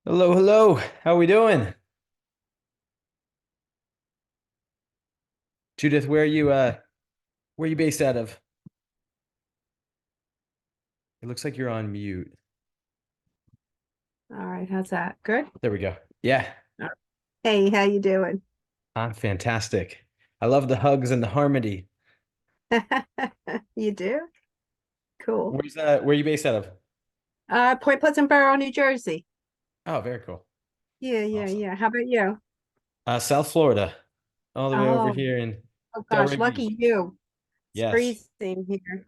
Hello, hello. How we doing? Judith, where are you based out of? It looks like you're on mute. All right, how's that? Good? There we go. Yeah, All right. Hey, how you doing? I'm fantastic. I love the hugs and the harmony. You do? Cool. Where are you based out of? Point Pleasant Borough, New Jersey. Oh, very cool. Yeah, yeah, Awesome. yeah. How about you? South Florida, all the way over Oh, here in oh gosh, Delray Beach. lucky you. It's Yes. freezing here.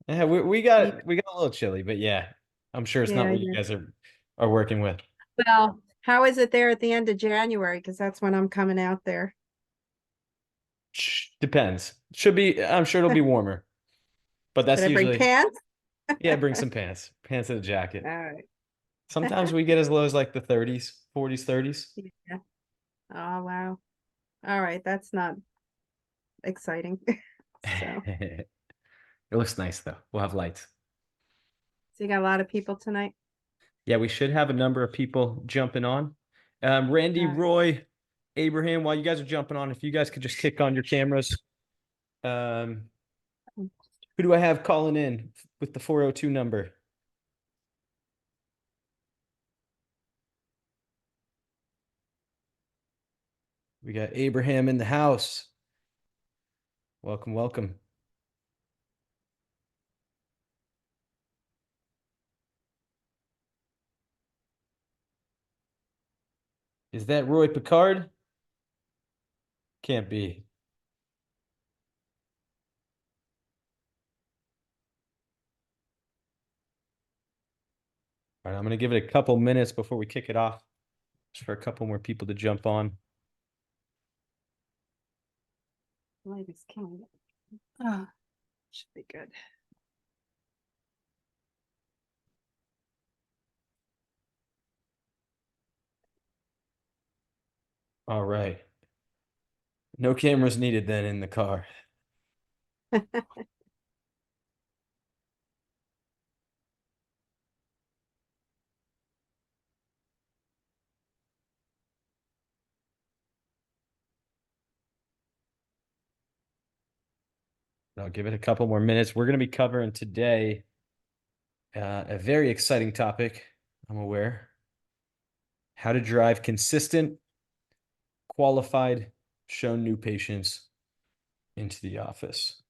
Yeah, we You, got a little chilly, but yeah, I'm sure it's not yeah, what you yeah. guys are working with. Well, how is it there at the end of January? Because that's when I'm coming out there. Depends. Should be, I'm sure it'll be warmer, but Should that's I bring usually, pants? yeah, bring some pants and a All jacket. right. Sometimes we get as low as like the 30s, 40s, 30s. Yeah. Oh, wow. All right, that's not exciting. So, It looks nice though. We'll have lights. so you got a lot of people tonight? Yeah, we should have a number of people jumping on. Randy, All Roy, Abraham, while you guys are jumping on, if you guys could just kick on your cameras. Um, right. who do I have calling in with the 402 number? We got Abraham in the house. Welcome, welcome. Is that Roy Picard? Can't be. All right, I'm gonna give it a couple minutes before we kick it off, just for a couple more people to jump on. Light is killing it. Oh, should be good. All right. No cameras needed then in the car. I'll give it a couple more minutes. We're going to be covering today a very exciting topic, I'm aware. How to drive consistent, qualified, shown new patients into the office.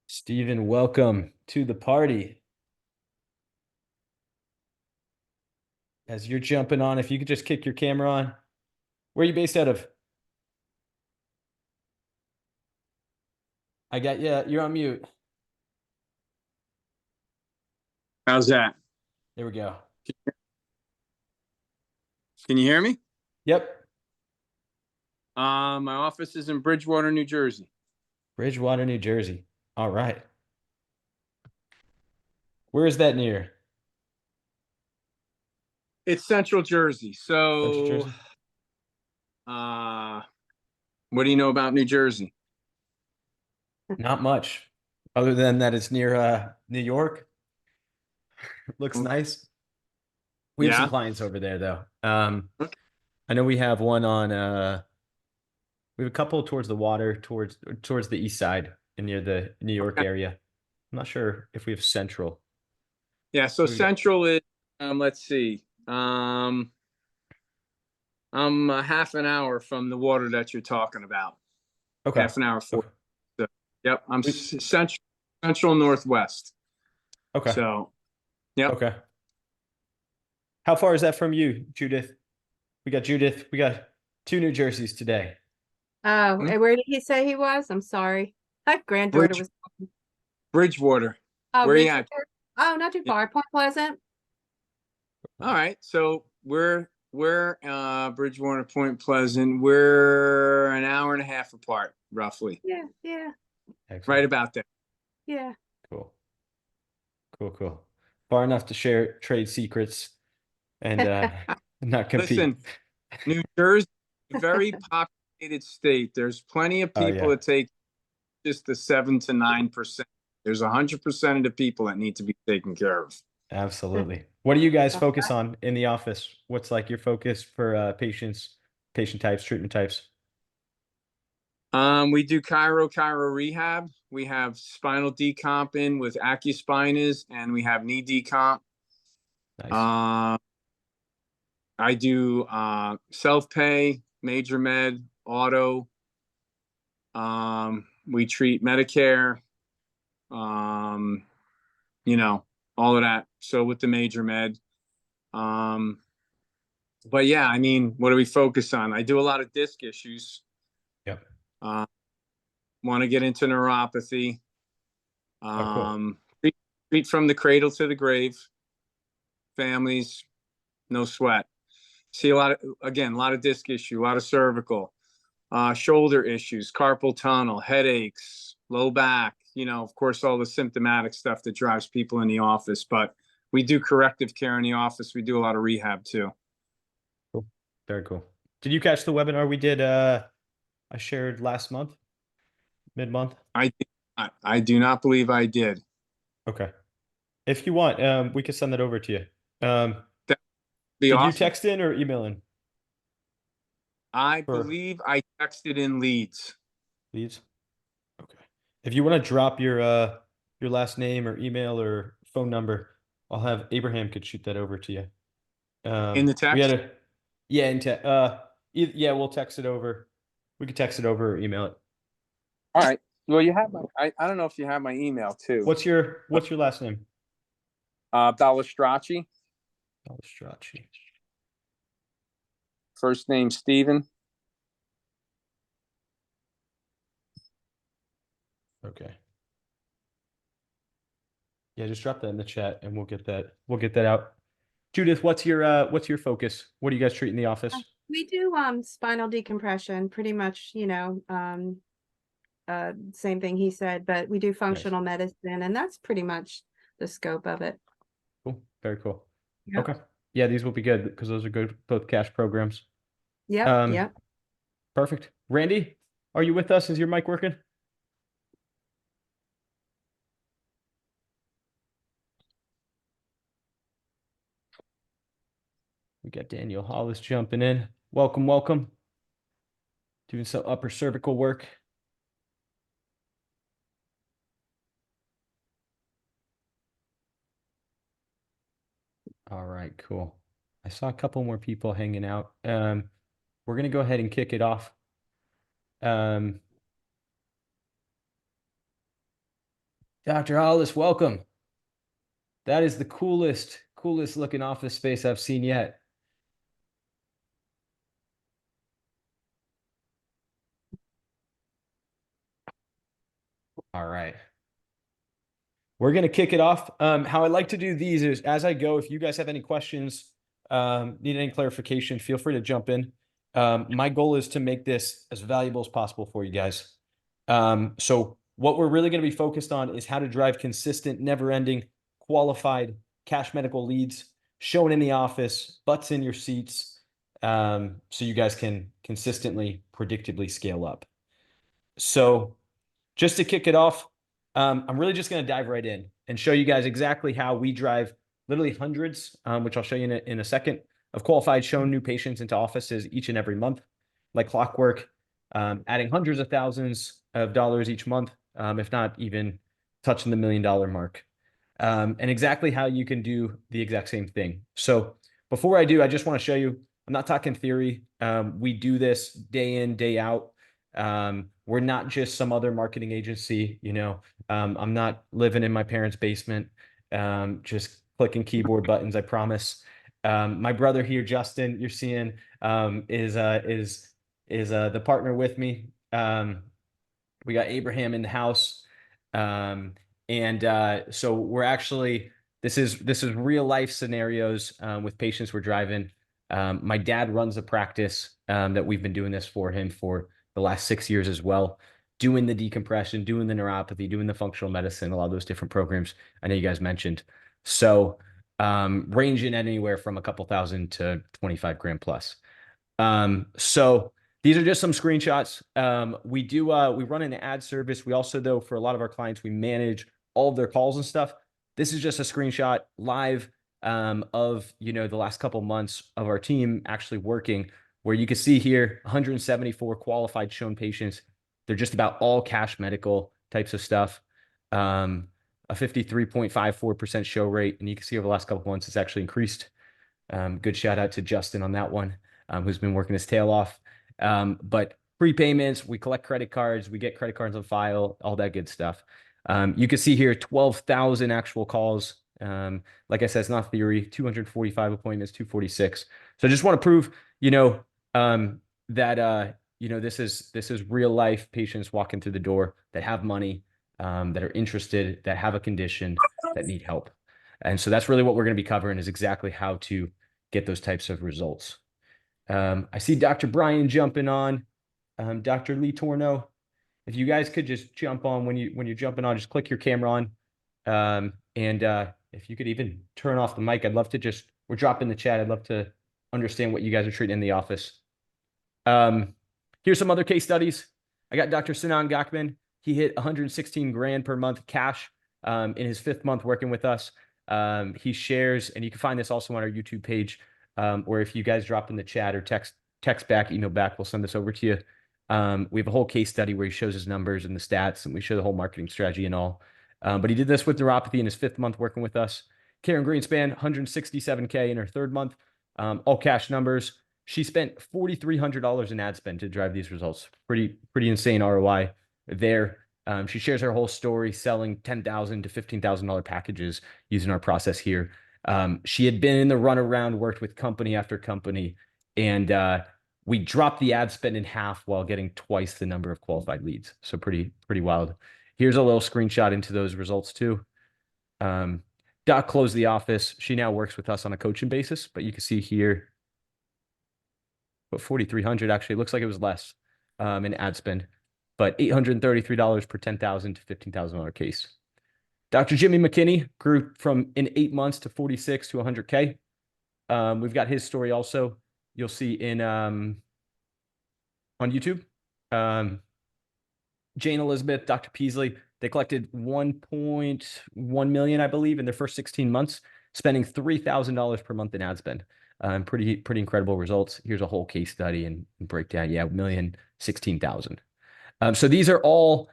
Stephen, welcome to the party. As you're jumping on, if you could just kick your camera on. Where are you based out of? I got you. You're on mute. How's that? There we go. Can you hear me? Yep. My office is in Bridgewater, New Jersey. Bridgewater, New Jersey. All right. Where is that near? It's Central Jersey. Central So, Jersey? uh, what do you know about New Jersey? Not much. Other than that it's near New York. Looks nice. We have some Yeah. clients over there though. Okay. I know we have one on we have a couple towards the water, towards the east side and near the New York Okay. area. I'm not sure if we have central. Yeah. So What do we got? Central is, let's see. I'm a half an hour from the water that you're talking about. Okay. Half an hour for. Okay. So, yep. I'm We, Central Northwest. okay. So, yep. Okay. How far is that from you, Judith? We got Judith. We got two New Jerseys today. Oh, Hmm? and where did he say he was? I'm sorry. My granddaughter Bridge was. Bridgewater. Oh, Where are you at? Bridgewater. Oh, not too Yeah. far. Point Pleasant. All right. So we're Bridgewater, Point Pleasant. We're an hour and a half apart, roughly. Yeah, yeah, Right Excellent. about there. yeah. Cool. Cool. Cool. Far enough to share trade secrets. and not compete. Listen, New Jersey, a very populated state. There's plenty of Oh people yeah, that take just the 7 to 9%. There's 100% of the people that need to be taken care of. absolutely. What do you guys focus on in the office? What's like your focus for patients, patient types, treatment types? We do chiro rehab. We have spinal decomp in with acuspiners, and we have knee decomp. Nice. I do self-pay, major med, auto. We treat Medicare, you know, all of that. So with the major med. But yeah, I mean, what do we focus on? I do a lot of disc issues. Yep. Want to get into neuropathy. Oh, cool. Treat from the cradle to the grave. Families, no sweat. See a lot of disc issue, a lot of cervical, shoulder issues, carpal tunnel, headaches, low back, of course, all the symptomatic stuff that drives people in the office, but we do corrective care in the office. We do a lot of rehab too. Cool. Very cool. Did you catch the webinar we did, I shared last month, mid-month? I do not believe I did. Okay. If you want, we could send that over to you. That'd be Did you awesome. text in or email in? I believe I texted in leads. Leads? Okay. If you want to drop your last name or email or phone number, I'll have Abraham could shoot that over to you. In the text? We had a yeah, we'll text it over. We could text it over or email it. All right. Well, you have I don't know if you have my email too. What's your last name? Balistracci. Balistracci. First name Steven. Okay. Yeah, just drop that in the chat and we'll get that out. Judith, what's your focus? What do you guys treat in the office? We do spinal decompression, pretty much, same thing he said, but we do functional medicine, and that's pretty much the scope of it. Cool. Very cool. Yep. Okay. Yeah, these will be good because those are good, both cash programs. Yep. Yep. Perfect. Randy, are you with us? Is your mic working? We got Daniel Hollis jumping in. Welcome, welcome. Doing some upper cervical work. All right, cool. I saw a couple more people hanging out. We're going to go ahead and kick it off. Dr. Hollis, welcome. That is the coolest looking office space I've seen yet. All right. We're going to kick it off. How I like to do these is as I go, if you guys have any questions, need any clarification, feel free to jump in. My goal is to make this as valuable as possible for you guys. So what we're really going to be focused on is how to drive consistent, never-ending, qualified cash medical leads shown in the office, butts in your seats, so you guys can consistently, predictably scale up. So just to kick it off, I'm really just going to dive right in and show you guys exactly how we drive literally hundreds, which I'll show you in a second, of qualified shown new patients into offices each and every month, like clockwork, adding hundreds of thousands of dollars each month, if not even touching the $1 million mark, and exactly how you can do the exact same thing. So before I do, I just want to show you, I'm not talking theory. We do this day in, day out. We're not just some other marketing agency, I'm not living in my parents' basement, just clicking keyboard buttons, I promise. My brother here, Justin, you're seeing, is the partner with me. We got Abraham in the house. So we're actually, this is real life scenarios, with patients we're driving. My dad runs a practice, that we've been doing this for him for the last 6 years as well, doing the decompression, doing the neuropathy, doing the functional medicine, a lot of those different programs I know you guys mentioned. So ranging anywhere from a couple thousand to 25 grand plus. So these are just some screenshots. We run an ad service. We also, though, for a lot of our clients, we manage all of their calls and stuff. This is just a screenshot live of, the last couple months of our team actually working, where you can see here 174 qualified shown patients. They're just about all cash medical types of stuff. A 53.54% show rate. And you can see over the last couple months, it's actually increased. Good shout out to Justin on that one, who's been working his tail off. But prepayments, we collect credit cards, we get credit cards on file, all that good stuff. You can see here 12,000 actual calls. Like I said, it's not theory, 245 appointments, 246. So I just want to prove, that, this is real life patients walking through the door that have money, that are interested, that have a condition, that need help. And so that's really what we're going to be covering, is exactly how to get those types of results. I see Dr. Brian jumping on. Dr. Lee Torno, if you guys could just jump on when you're jumping on, just click your camera on. And if you could even turn off the mic, I'd love to we're dropping the chat. I'd love to understand what you guys are treating in the office. Here's some other case studies. I got Dr. Sinan Gakman. He hit 116 grand per month cash in his 5th month working with us. He shares, and you can find this also on our YouTube page, or if you guys drop in the chat or text back, email back, we'll send this over to you. We have a whole case study where he shows his numbers and the stats, and we show the whole marketing strategy and all. But he did this with neuropathy in his 5th month working with us. Karen Greenspan, 167K in her 3rd month, all cash numbers. She spent $4,300 in ad spend to drive these results. Pretty insane ROI there. She shares her whole story selling $10,000 to $15,000 packages using our process here. She had been in the runaround, worked with company after company, and we dropped the ad spend in half while getting twice the number of qualified leads. So pretty wild. Here's a little screenshot into those results too. Doc closed the office. She now works with us on a coaching basis, but you can see here, but 4,300 actually looks like it was less in ad spend, but $833 per $10,000 to $15,000 case. Dr. Jimmy McKinney grew from in 8 months to 46 to 100K. We've got his story also. You'll see in on YouTube. Jane Elizabeth, Dr. Peasley, they collected 1.1 million, I believe, in their first 16 months, spending $3,000 per month in ad spend. Pretty incredible results. Here's a whole case study and breakdown. Yeah, 1,016,000. So these are all,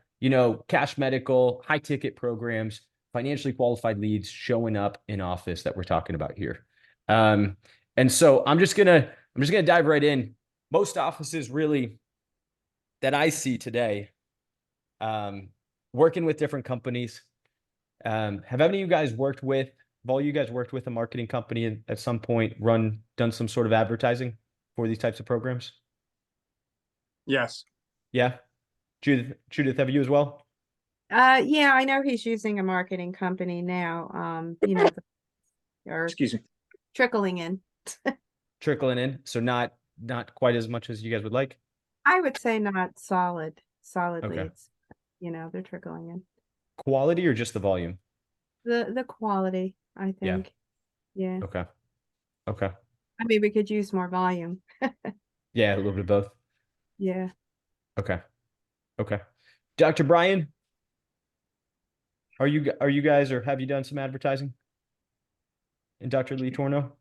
cash medical, high ticket programs, financially qualified leads showing up in office that we're talking about here. And so I'm just gonna dive right in. Most offices really that I see today, working with different companies. Have any of you guys worked with? Have all you guys worked with a marketing company at some point, done some sort of advertising for these types of programs? Yes. Yeah. Judith, have you as well? Yeah, I know he's using a marketing company now. Or Excuse me. trickling in. Trickling in, so not quite as much as you guys would like. I would say not solid Okay. leads. They're trickling in. Quality or just the volume? The quality, I Yeah. think. Yeah. Okay. I mean, we could use more volume. Yeah, a little bit of both. Yeah. Okay. Dr. Brian, are you guys, or have you done some advertising? And Dr. Lee Torno?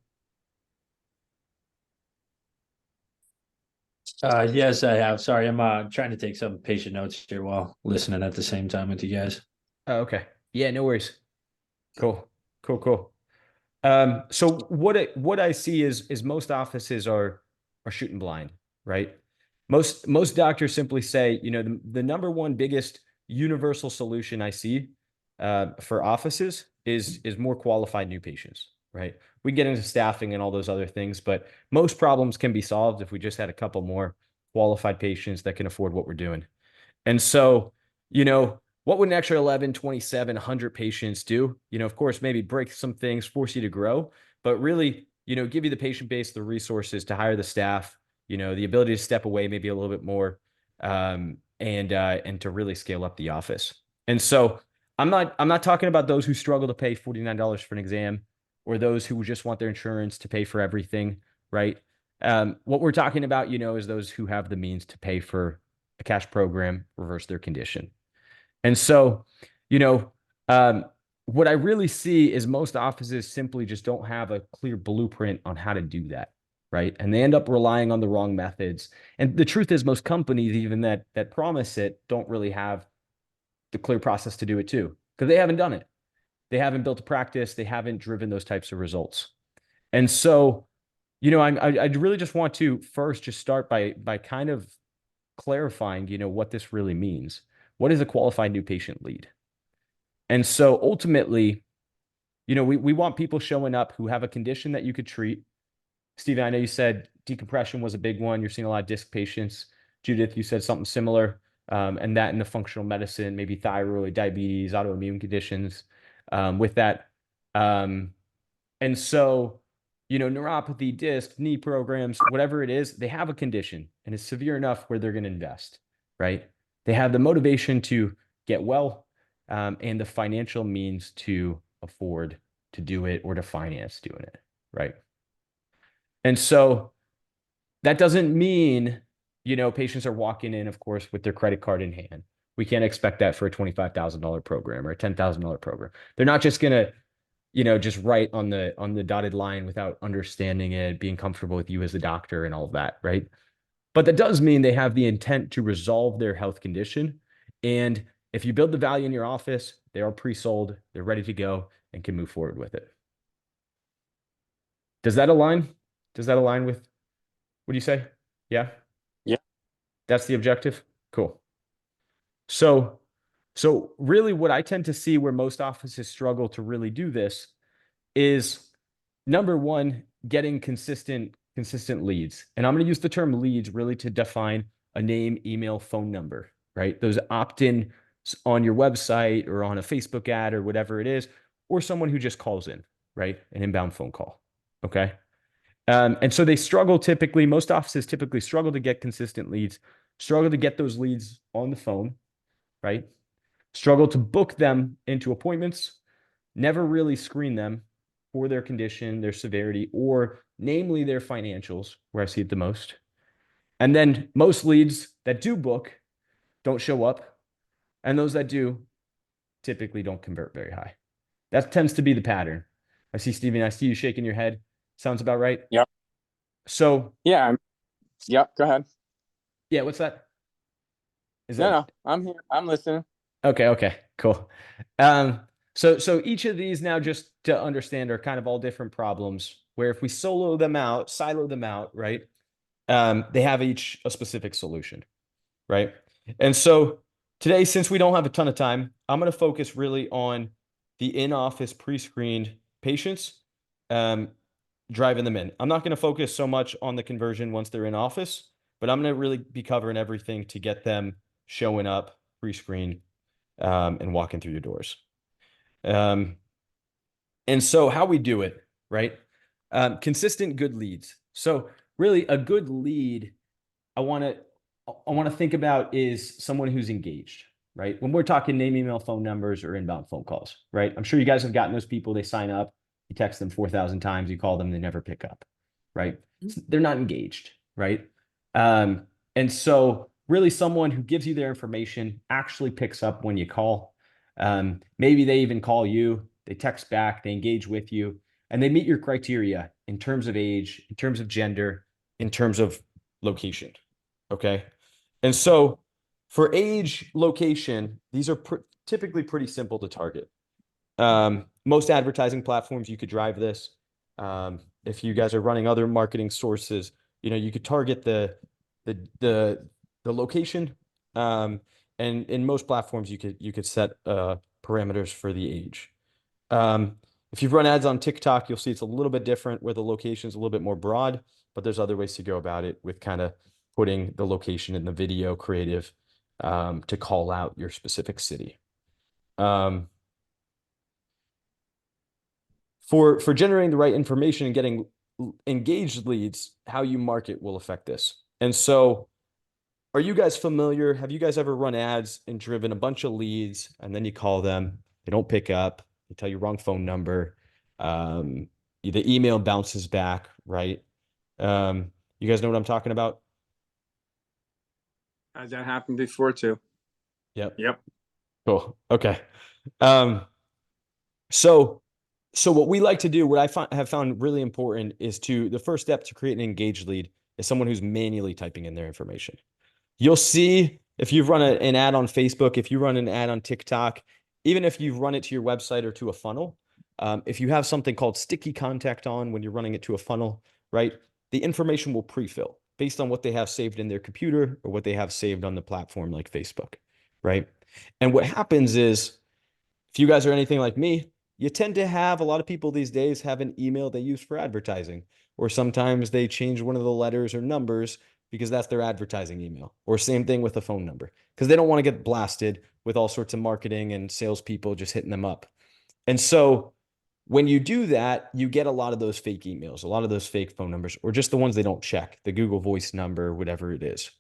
Yes, I have. Sorry, I'm trying to take some patient notes here while listening at the same time with you guys. Oh, okay. Yeah, no worries. Cool. So what I see is most offices are shooting blind, right? Most doctors simply say, the number one biggest universal solution I see for offices is more qualified new patients, right? We get into staffing and all those other things, but most problems can be solved if we just had a couple more qualified patients that can afford what we're doing. And so, what would an extra 11, 27, 100 patients do? Of course, maybe break some things, force you to grow, but really, give you the patient base, the resources to hire the staff, the ability to step away maybe a little bit more, and to really scale up the office. And so I'm not talking about those who struggle to pay $49 for an exam or those who just want their insurance to pay for everything, right? What we're talking about, is those who have the means to pay for a cash program, reverse their condition. And so, you know, what I really see is most offices simply just don't have a clear blueprint on how to do that, right? And they end up relying on the wrong methods. And the truth is, most companies, even that promise it, don't really have the clear process to do it too, because they haven't done it. They haven't built a practice. They haven't driven those types of results. And so, I really just want to first just start by kind of clarifying, what this really means. What is a qualified new patient lead? And so ultimately, we want people showing up who have a condition that you could treat. Steven, I know you said decompression was a big one. You're seeing a lot of disc patients. Judith, you said something similar. And that in the functional medicine, maybe thyroid, diabetes, autoimmune conditions with that. And so, neuropathy, disc, knee programs, whatever it is, they have a condition and it's severe enough where they're going to invest, right? They have the motivation to get well and the financial means to afford to do it or to finance doing it, right? And so that doesn't mean, patients are walking in, of course, with their credit card in hand. We can't expect that for a $25,000 program or a $10,000 program. They're not just going to, just write on the dotted line without understanding it, being comfortable with you as a doctor and all of that, right? But that does mean they have the intent to resolve their health condition. And if you build the value in your office, they are pre-sold, they're ready to go and can move forward with it. Does that align? Does that align with what do you say? Yeah? Yeah. That's the objective? Cool. So really what I tend to see where most offices struggle to really do this is number one, getting consistent leads. And I'm going to use the term leads really to define a name, email, phone number, right? Those opt-in on your website or on a Facebook ad or whatever it is, or someone who just calls in, right? An inbound phone call. Okay. And so they struggle typically, most offices typically struggle to get consistent leads, struggle to get those leads on the phone, right? Struggle to book them into appointments, never really screen them for their condition, their severity, or namely their financials, where I see it the most. And then most leads that do book don't show up. And those that do typically don't convert very high. That tends to be the pattern. I see, Steven, I see you shaking your head. Sounds about right? Yep. So. Yeah. Yep. Go ahead. Yeah. What's that? No, I'm here. I'm listening. Okay, cool. So each of these now, just to understand, are kind of all different problems where if we silo them out, right? They have each a specific solution, right? And so today, since we don't have a ton of time, I'm going to focus really on the in-office pre-screened patients, driving them in. I'm not going to focus so much on the conversion once they're in office, but I'm going to really be covering everything to get them showing up pre-screened and walking through your doors. And so how we do it, right? Consistent good leads. So really a good lead I want to think about is someone who's engaged, right? When we're talking name, email, phone numbers, or inbound phone calls, right? I'm sure you guys have gotten those people, they sign up, you text them 4,000 times, you call them, they never pick up, right? They're not engaged, right? And so really someone who gives you their information, actually picks up when you call. Maybe they even call you, they text back, they engage with you, and they meet your criteria in terms of age, in terms of gender, in terms of location. Okay. And so for age, location, these are typically pretty simple to target. Most advertising platforms, you could drive this. If you guys are running other marketing sources, you could target the location. And in most platforms, you could set parameters for the age. If you've run ads on TikTok, you'll see it's a little bit different where the location is a little bit more broad, but there's other ways to go about it with kind of putting the location in the video creative to call out your specific city. For generating the right information and getting engaged leads, how you market will affect this. And so are you guys familiar? Have you guys ever run ads and driven a bunch of leads and then you call them, they don't pick up, they tell you wrong phone number, the email bounces back, right? You guys know what I'm talking about? Had that happened before too. Yep. Yep. Cool. Okay. Um, so what we like to do, what have found really important is the first step to create an engaged lead is someone who's manually typing in their information. You'll see if you've run an ad on Facebook, if you run an ad on TikTok, even if you've run it to your website or to a funnel, if you have something called sticky contact on when you're running it to a funnel, right? The information will pre-fill based on what they have saved in their computer or what they have saved on the platform like Facebook, right? And what happens is, if you guys are anything like me, you tend to have a lot of people these days have an email they use for advertising, or sometimes they change one of the letters or numbers because that's their advertising email, or same thing with a phone number, because they don't want to get blasted with all sorts of marketing and salespeople just hitting them up. And so when you do that, you get a lot of those fake emails, a lot of those fake phone numbers, or just the ones they don't check, the Google Voice number, whatever it is.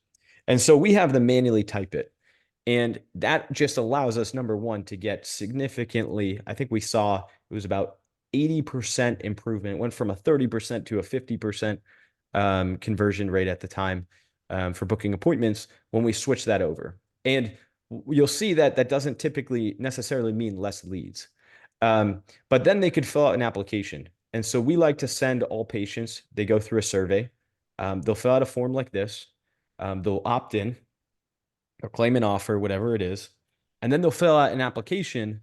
And so we have them manually type it. And that just allows us, number one, to get significantly, I think we saw it was about 80% improvement. It went from a 30% to a 50% conversion rate at the time for booking appointments when we switched that over. And you'll see that that doesn't typically necessarily mean less leads. But then they could fill out an application. And so we like to send all patients, they go through a survey. They'll fill out a form like this. They'll opt in or claim an offer, whatever it is. And then they'll fill out an application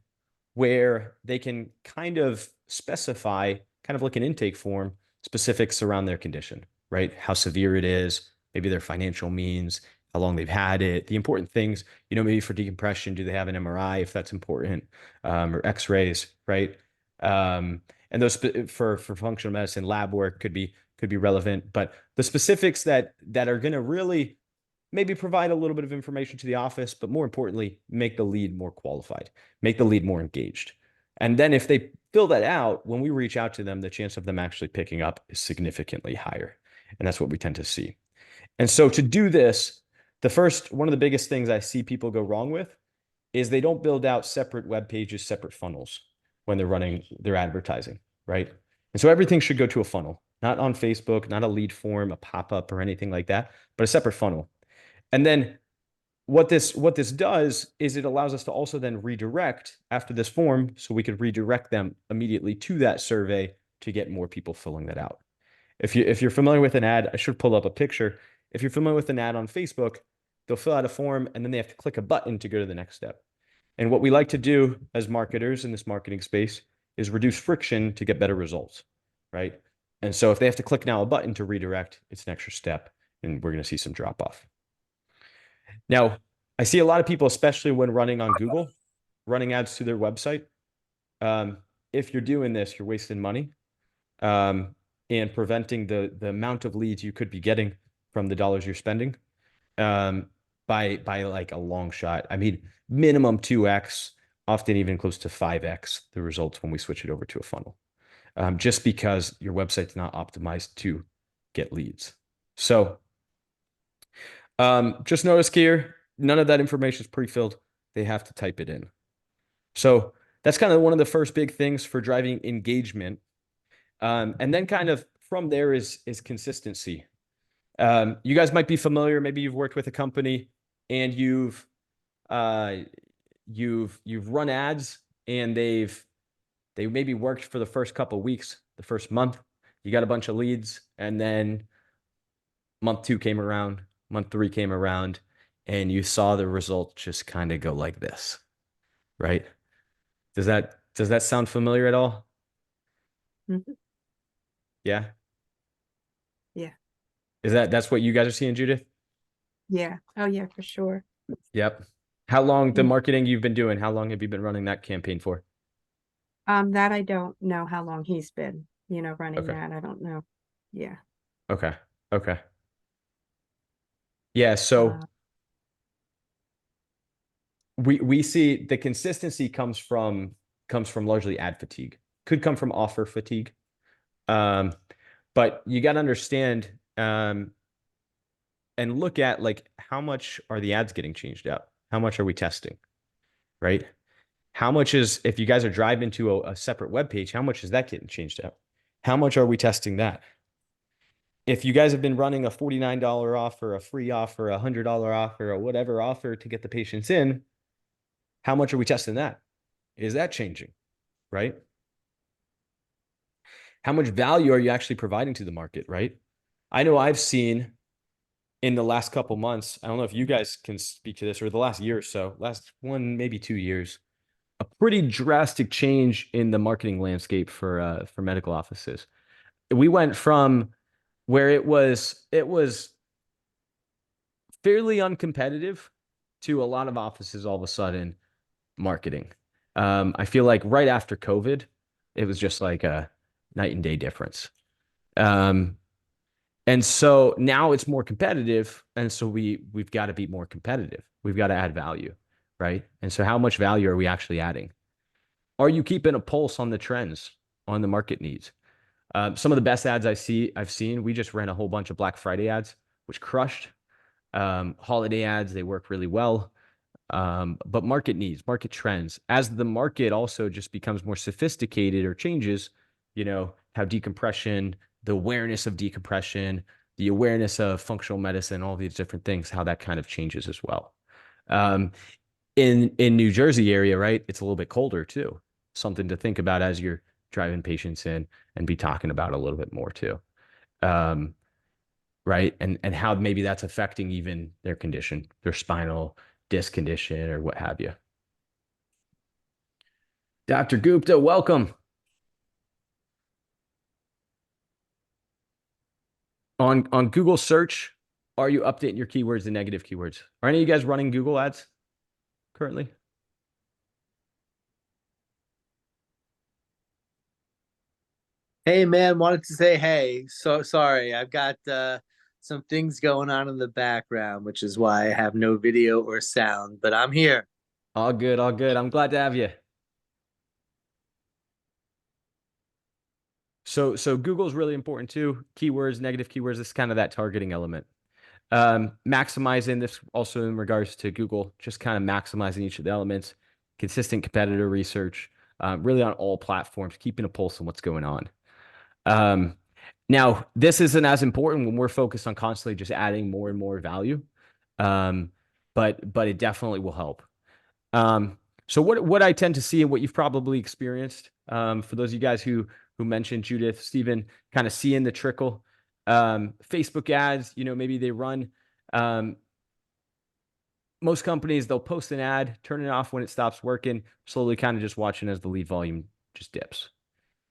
where they can kind of specify, kind of like an intake form, specifics around their condition, right? How severe it is, maybe their financial means, how long they've had it, the important things, maybe for decompression, do they have an MRI if that's important, or x-rays, right? And those for functional medicine, lab work could be relevant, but the specifics that are going to really maybe provide a little bit of information to the office, but more importantly, make the lead more qualified, make the lead more engaged. And then if they fill that out, when we reach out to them, the chance of them actually picking up is significantly higher. And that's what we tend to see. And so to do this, one of the biggest things I see people go wrong with is they don't build out separate web pages, separate funnels when they're running their advertising, right? And so everything should go to a funnel, not on Facebook, not a lead form, a pop-up or anything like that, but a separate funnel. And then what this does is it allows us to also then redirect after this form, so we could redirect them immediately to that survey to get more people filling that out. If you're familiar with an ad, I should pull up a picture. If you're familiar with an ad on Facebook, they'll fill out a form and then they have to click a button to go to the next step. And what we like to do as marketers in this marketing space is reduce friction to get better results, right? And so if they have to click now a button to redirect, it's an extra step, and we're going to see some drop off. Now, I see a lot of people, especially when running on Google, running ads to their website. If you're doing this, you're wasting money and preventing the amount of leads you could be getting from the dollars you're spending by like a long shot. I mean, minimum 2x, often even close to 5x the results when we switch it over to a funnel, just because your website's not optimized to get leads. So just notice here, none of that information is pre-filled. They have to type it in. So that's kind of one of the first big things for driving engagement. And then kind of from there is consistency. You guys might be familiar, maybe you've worked with a company and you've run ads and they maybe worked for the first couple of weeks, the first month, you got a bunch of leads, and then month 2 came around, month 3 came around, and you saw the result just kind of go like this, right? Does that sound familiar at all? Mm-hmm. Yeah. Yeah. That's what you guys are seeing, Judith? Yeah. Oh yeah, for sure. Yep. How long the Mm. marketing you've been doing? How long have you been running that campaign for? That I don't know how long he's been, running Okay. that. I don't know. Yeah. Okay. Okay. Yeah. So Uh, we see the consistency comes from largely ad fatigue. Could come from offer fatigue. But you got to understand and look at like how much are the ads getting changed out? How much are we testing? Right? How much is, if you guys are driving to a separate web page, how much is that getting changed out? How much are we testing that? If you guys have been running a $49 offer, a free offer, a $100 offer, or whatever offer to get the patients in, how much are we testing that? Is that changing, right? How much value are you actually providing to the market, right? I know I've seen in the last couple months, I don't know if you guys can speak to this, or the last year or so, last 1, maybe 2 years, a pretty drastic change in the marketing landscape for medical offices. We went from where it was fairly uncompetitive to a lot of offices all of a sudden marketing. I feel like right after COVID, it was just like a night and day difference. And so now it's more competitive, and so we've got to be more competitive. We've got to add value, right? And so how much value are we actually adding? Are you keeping a pulse on the trends, on the market needs? Some of the best ads I've seen, we just ran a whole bunch of Black Friday ads, which crushed. Holiday ads, they work really well. But market needs, market trends, as the market also just becomes more sophisticated or changes, how decompression, the awareness of decompression, the awareness of functional medicine, all these different things, how that kind of changes as well. In New Jersey area, right, it's a little bit colder too. Something to think about as you're driving patients in and be talking about a little bit more too. Right. And how maybe that's affecting even their condition, their spinal disc condition or what have you. Dr. Gupta, welcome. On Google search, are you updating your keywords to negative keywords? Are any of you guys running Google ads currently? Hey man, wanted to say hey. So sorry, I've got some things going on in the background, which is why I have no video or sound, but I'm here. All good, all good. I'm glad to have you. So Google is really important too. Keywords, negative keywords, this is kind of that targeting element. Maximizing this also in regards to Google, just kind of maximizing each of the elements, consistent competitor research, really on all platforms, keeping a pulse on what's going on. Now, this isn't as important when we're focused on constantly just adding more and more value, but it definitely will help. So what I tend to see and what you've probably experienced, for those of you guys who mentioned Judith, Stephen, kind of seeing the trickle, Facebook ads, maybe they run, most companies, they'll post an ad, turn it off when it stops working, slowly kind of just watching as the lead volume just dips.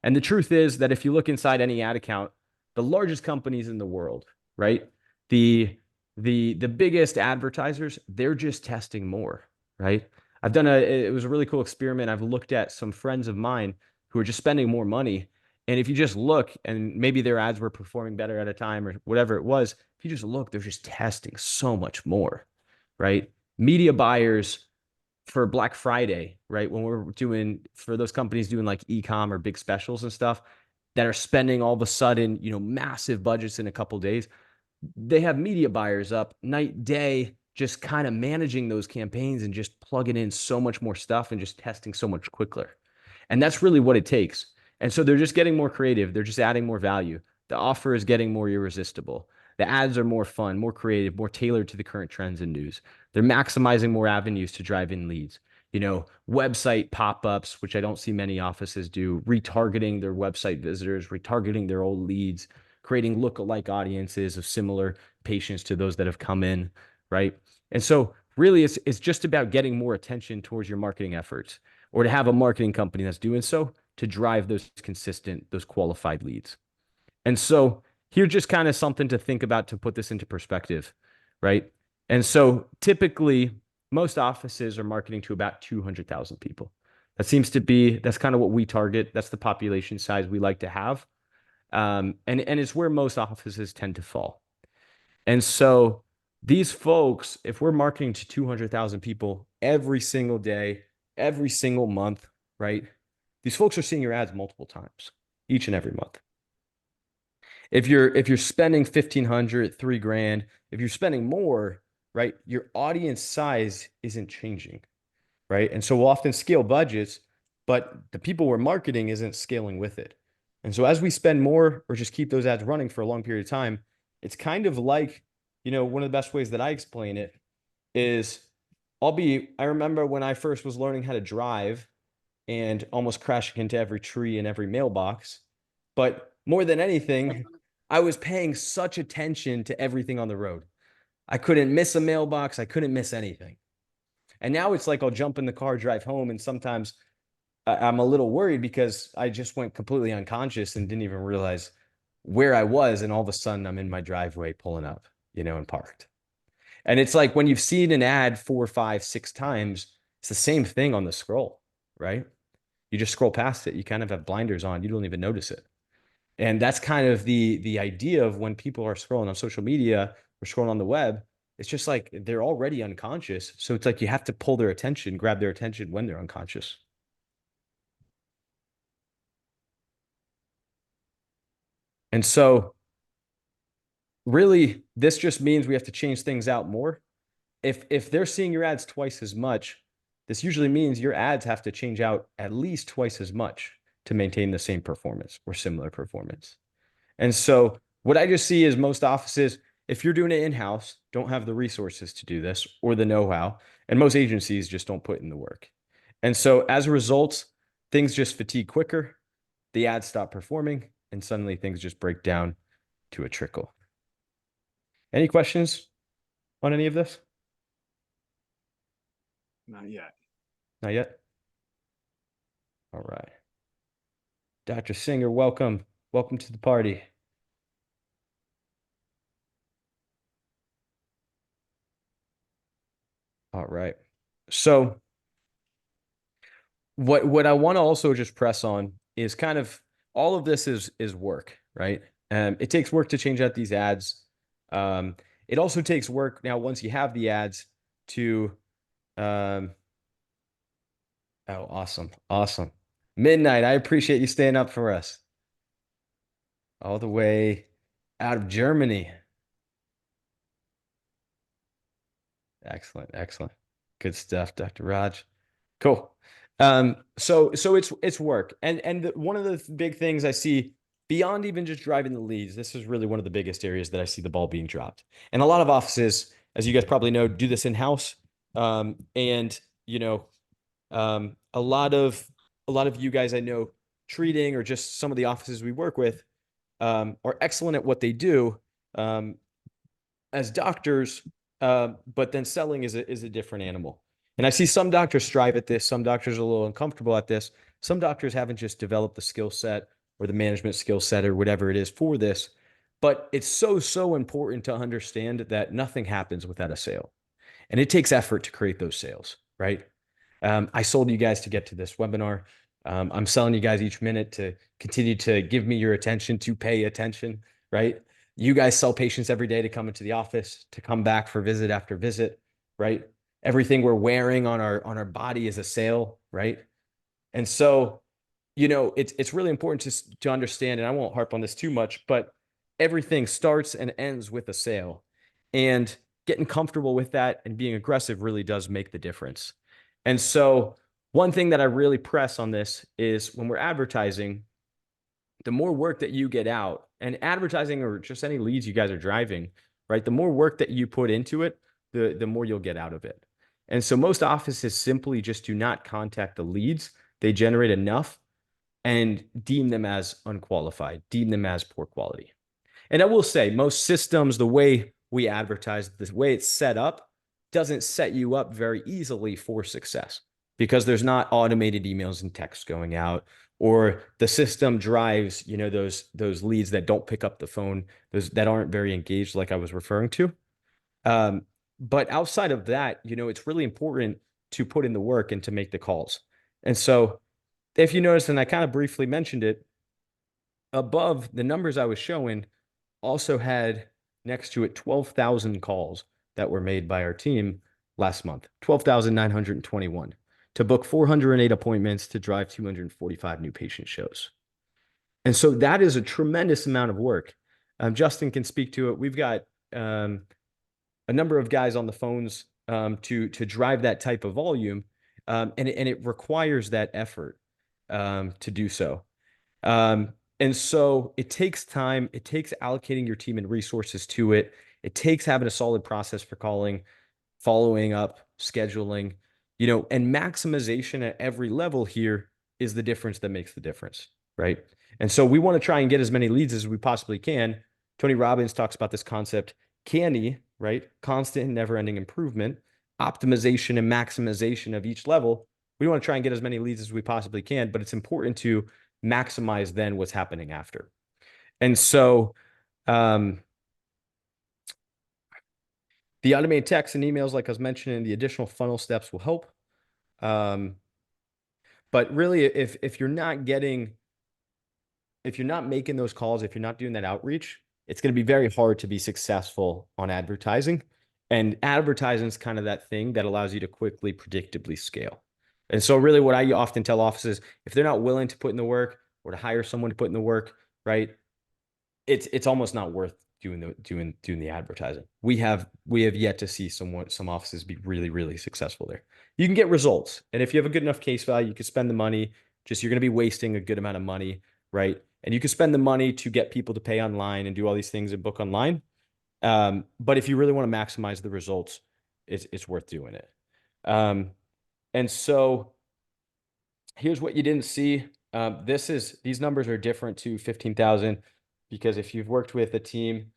And the truth is that if you look inside any ad account, the largest companies in the world, right? The biggest advertisers, they're just testing more, right? It was a really cool experiment. I've looked at some friends of mine who are just spending more money. And if you just look, and maybe their ads were performing better at a time or whatever it was, if you just look, they're just testing so much more, right? Media buyers for Black Friday, right? When we're doing, for those companies doing like e-com or big specials and stuff that are spending all of a sudden, massive budgets in a couple of days, they have media buyers up night, day, just kind of managing those campaigns and just plugging in so much more stuff and just testing so much quicker. And that's really what it takes. And so they're just getting more creative. They're just adding more value. The offer is getting more irresistible. The ads are more fun, more creative, more tailored to the current trends and news. They're maximizing more avenues to drive in leads. Website pop-ups, which I don't see many offices do, retargeting their website visitors, retargeting their old leads, creating lookalike audiences of similar patients to those that have come in, right? And so really it's just about getting more attention towards your marketing efforts, or to have a marketing company that's doing so to drive those consistent, those qualified leads. And so here's just kind of something to think about to put this into perspective, right? And so typically most offices are marketing to about 200,000 people. That's kind of what we target. That's the population size we like to have. And it's where most offices tend to fall. And so these folks, if we're marketing to 200,000 people every single day, every single month, right? These folks are seeing your ads multiple times, each and every month. If you're spending 1,500, $3,000, if you're spending more, right, your audience size isn't changing, right? And so we'll often scale budgets, but the people we're marketing isn't scaling with it. And so as we spend more or just keep those ads running for a long period of time, it's kind of like, one of the best ways that I explain it is I remember when I first was learning how to drive and almost crashing into every tree and every mailbox. But more than anything, I was paying such attention to everything on the road. I couldn't miss a mailbox. I couldn't miss anything. And now it's like I'll jump in the car, drive home, and sometimes I'm a little worried because I just went completely unconscious and didn't even realize where I was. And all of a sudden I'm in my driveway pulling up, and parked. And it's like when you've seen an ad 4, 5, 6 times, it's the same thing on the scroll, right? You just scroll past it. You kind of have blinders on. You don't even notice it. And that's kind of the idea of when people are scrolling on social media or scrolling on the web. It's just like they're already unconscious. So it's like you have to pull their attention, grab their attention when they're unconscious. And so really, this just means we have to change things out more. If they're seeing your ads twice as much, this usually means your ads have to change out at least twice as much to maintain the same performance or similar performance. And so what I just see is most offices, if you're doing it in-house, don't have the resources to do this or the know-how, and most agencies just don't put in the work. And so as a result, things just fatigue quicker, the ads stop performing, and suddenly things just break down to a trickle. Any questions on any of this? Not yet. Not yet? All right. Dr. Singer, welcome. Welcome to the party. All right. So what I want to also just press on is kind of all of this is work, right? It takes work to change out these ads. It also takes work now once you have the ads to oh, awesome. Awesome. Midnight, I appreciate you staying up for us. All the way out of Germany. Excellent, excellent. Good stuff, Dr. Raj. Cool. So it's work. And one of the big things I see beyond even just driving the leads, this is really one of the biggest areas that I see the ball being dropped. And a lot of offices, as you guys probably know, do this in-house. And a lot of you guys I know treating or just some of the offices we work with are excellent at what they do as doctors, but then selling is a different animal. And I see some doctors strive at this. Some doctors are a little uncomfortable at this. Some doctors haven't just developed the skill set or the management skill set or whatever it is for this. But it's so important to understand that nothing happens without a sale. And it takes effort to create those sales, right? I sold you guys to get to this webinar. I'm selling you guys each minute to continue to give me your attention, to pay attention, right? You guys sell patients every day to come into the office, to come back for visit after visit, right? Everything we're wearing on our body is a sale, right? And so, it's really important to understand, and I won't harp on this too much, but everything starts and ends with a sale. And getting comfortable with that and being aggressive really does make the difference. And so one thing that I really press on this is when we're advertising, the more work that you get out, and advertising or just any leads you guys are driving, right? The more work that you put into it, the more you'll get out of it. And so most offices simply just do not contact the leads. They generate enough and deem them as unqualified, deem them as poor quality. And I will say most systems, the way we advertise, the way it's set up, doesn't set you up very easily for success because there's not automated emails and texts going out, or the system drives, those leads that don't pick up the phone, those that aren't very engaged, like I was referring to. But outside of that, it's really important to put in the work and to make the calls. And so if you notice, and I kind of briefly mentioned it, above the numbers I was showing also had next to it 12,000 calls that were made by our team last month, 12,921 to book 408 appointments to drive 245 new patient shows. And so that is a tremendous amount of work. Justin can speak to it. We've got a number of guys on the phones to drive that type of volume, and it requires that effort to do so. And And so it takes time. It takes allocating your team and resources to it. It takes having a solid process for calling, following up, scheduling, and maximization at every level here is the difference that makes the difference, right? And so we want to try and get as many leads as we possibly can. Tony Robbins talks about this concept, CANI, right? Constant and never-ending improvement, optimization and maximization of each level. We want to try and get as many leads as we possibly can, but it's important to maximize then what's happening after. And so the automated texts and emails, like I was mentioning, the additional funnel steps will help. But really, if you're not making those calls, if you're not doing that outreach, it's going to be very hard to be successful on advertising. And advertising is kind of that thing that allows you to quickly, predictably scale. And so really what I often tell offices, if they're not willing to put in the work or to hire someone to put in the work, right, it's almost not worth doing the advertising. We have yet to see some offices be really, really successful there. You can get results. And if you have a good enough case value, you can spend the money, just you're going to be wasting a good amount of money, right? And you can spend the money to get people to pay online and do all these things and book online. But if you really want to maximize the results, it's worth doing it. And so here's what you didn't see. These numbers are different to 15,000 because if you've worked with a team,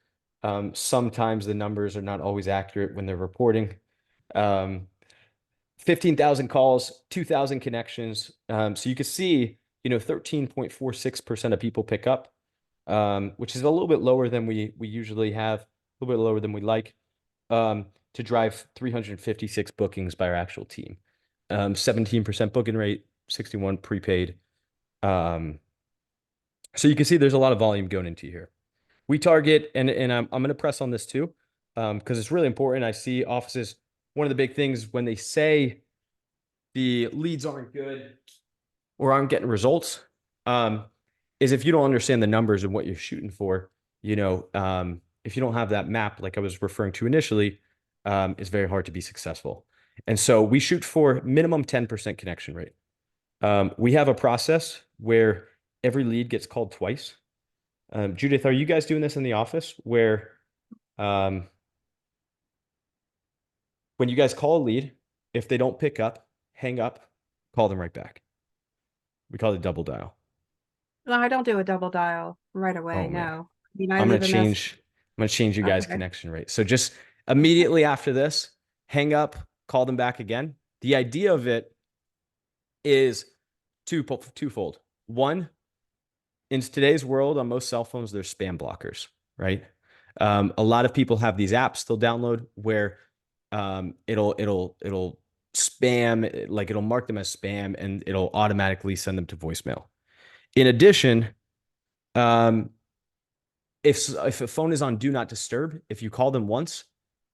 sometimes the numbers are not always accurate when they're reporting. 15,000 calls, 2,000 connections. So you can see, 13.46% of people pick up, which is a little bit lower than we usually have, a little bit lower than we like, to drive 356 bookings by our actual team. 17% booking rate, 61 prepaid. So you can see there's a lot of volume going into here. We target, and I'm going to press on this too, because it's really important. I see offices, one of the big things when they say the leads aren't good or aren't getting results, is if you don't understand the numbers and what you're shooting for, if you don't have that map, like I was referring to initially, it's very hard to be successful. And so we shoot for minimum 10% connection rate. We have a process where every lead gets called twice. Judith, are you guys doing this in the office where when you guys call a lead, if they don't pick up, hang up, call them right back? We call it double dial. No, I don't do a double dial right away. Oh, man. No. I mean, I'm leave gonna a message. change you guys' Okay. connection rate. So just immediately after this, hang up, call them back again. The idea of it is twofold. One, in today's world, on most cell phones, there's spam blockers, right? A lot of people have these apps they'll download where it'll spam, like it'll mark them as spam and it'll automatically send them to voicemail. In addition, if a phone is on do not disturb, if you call them once,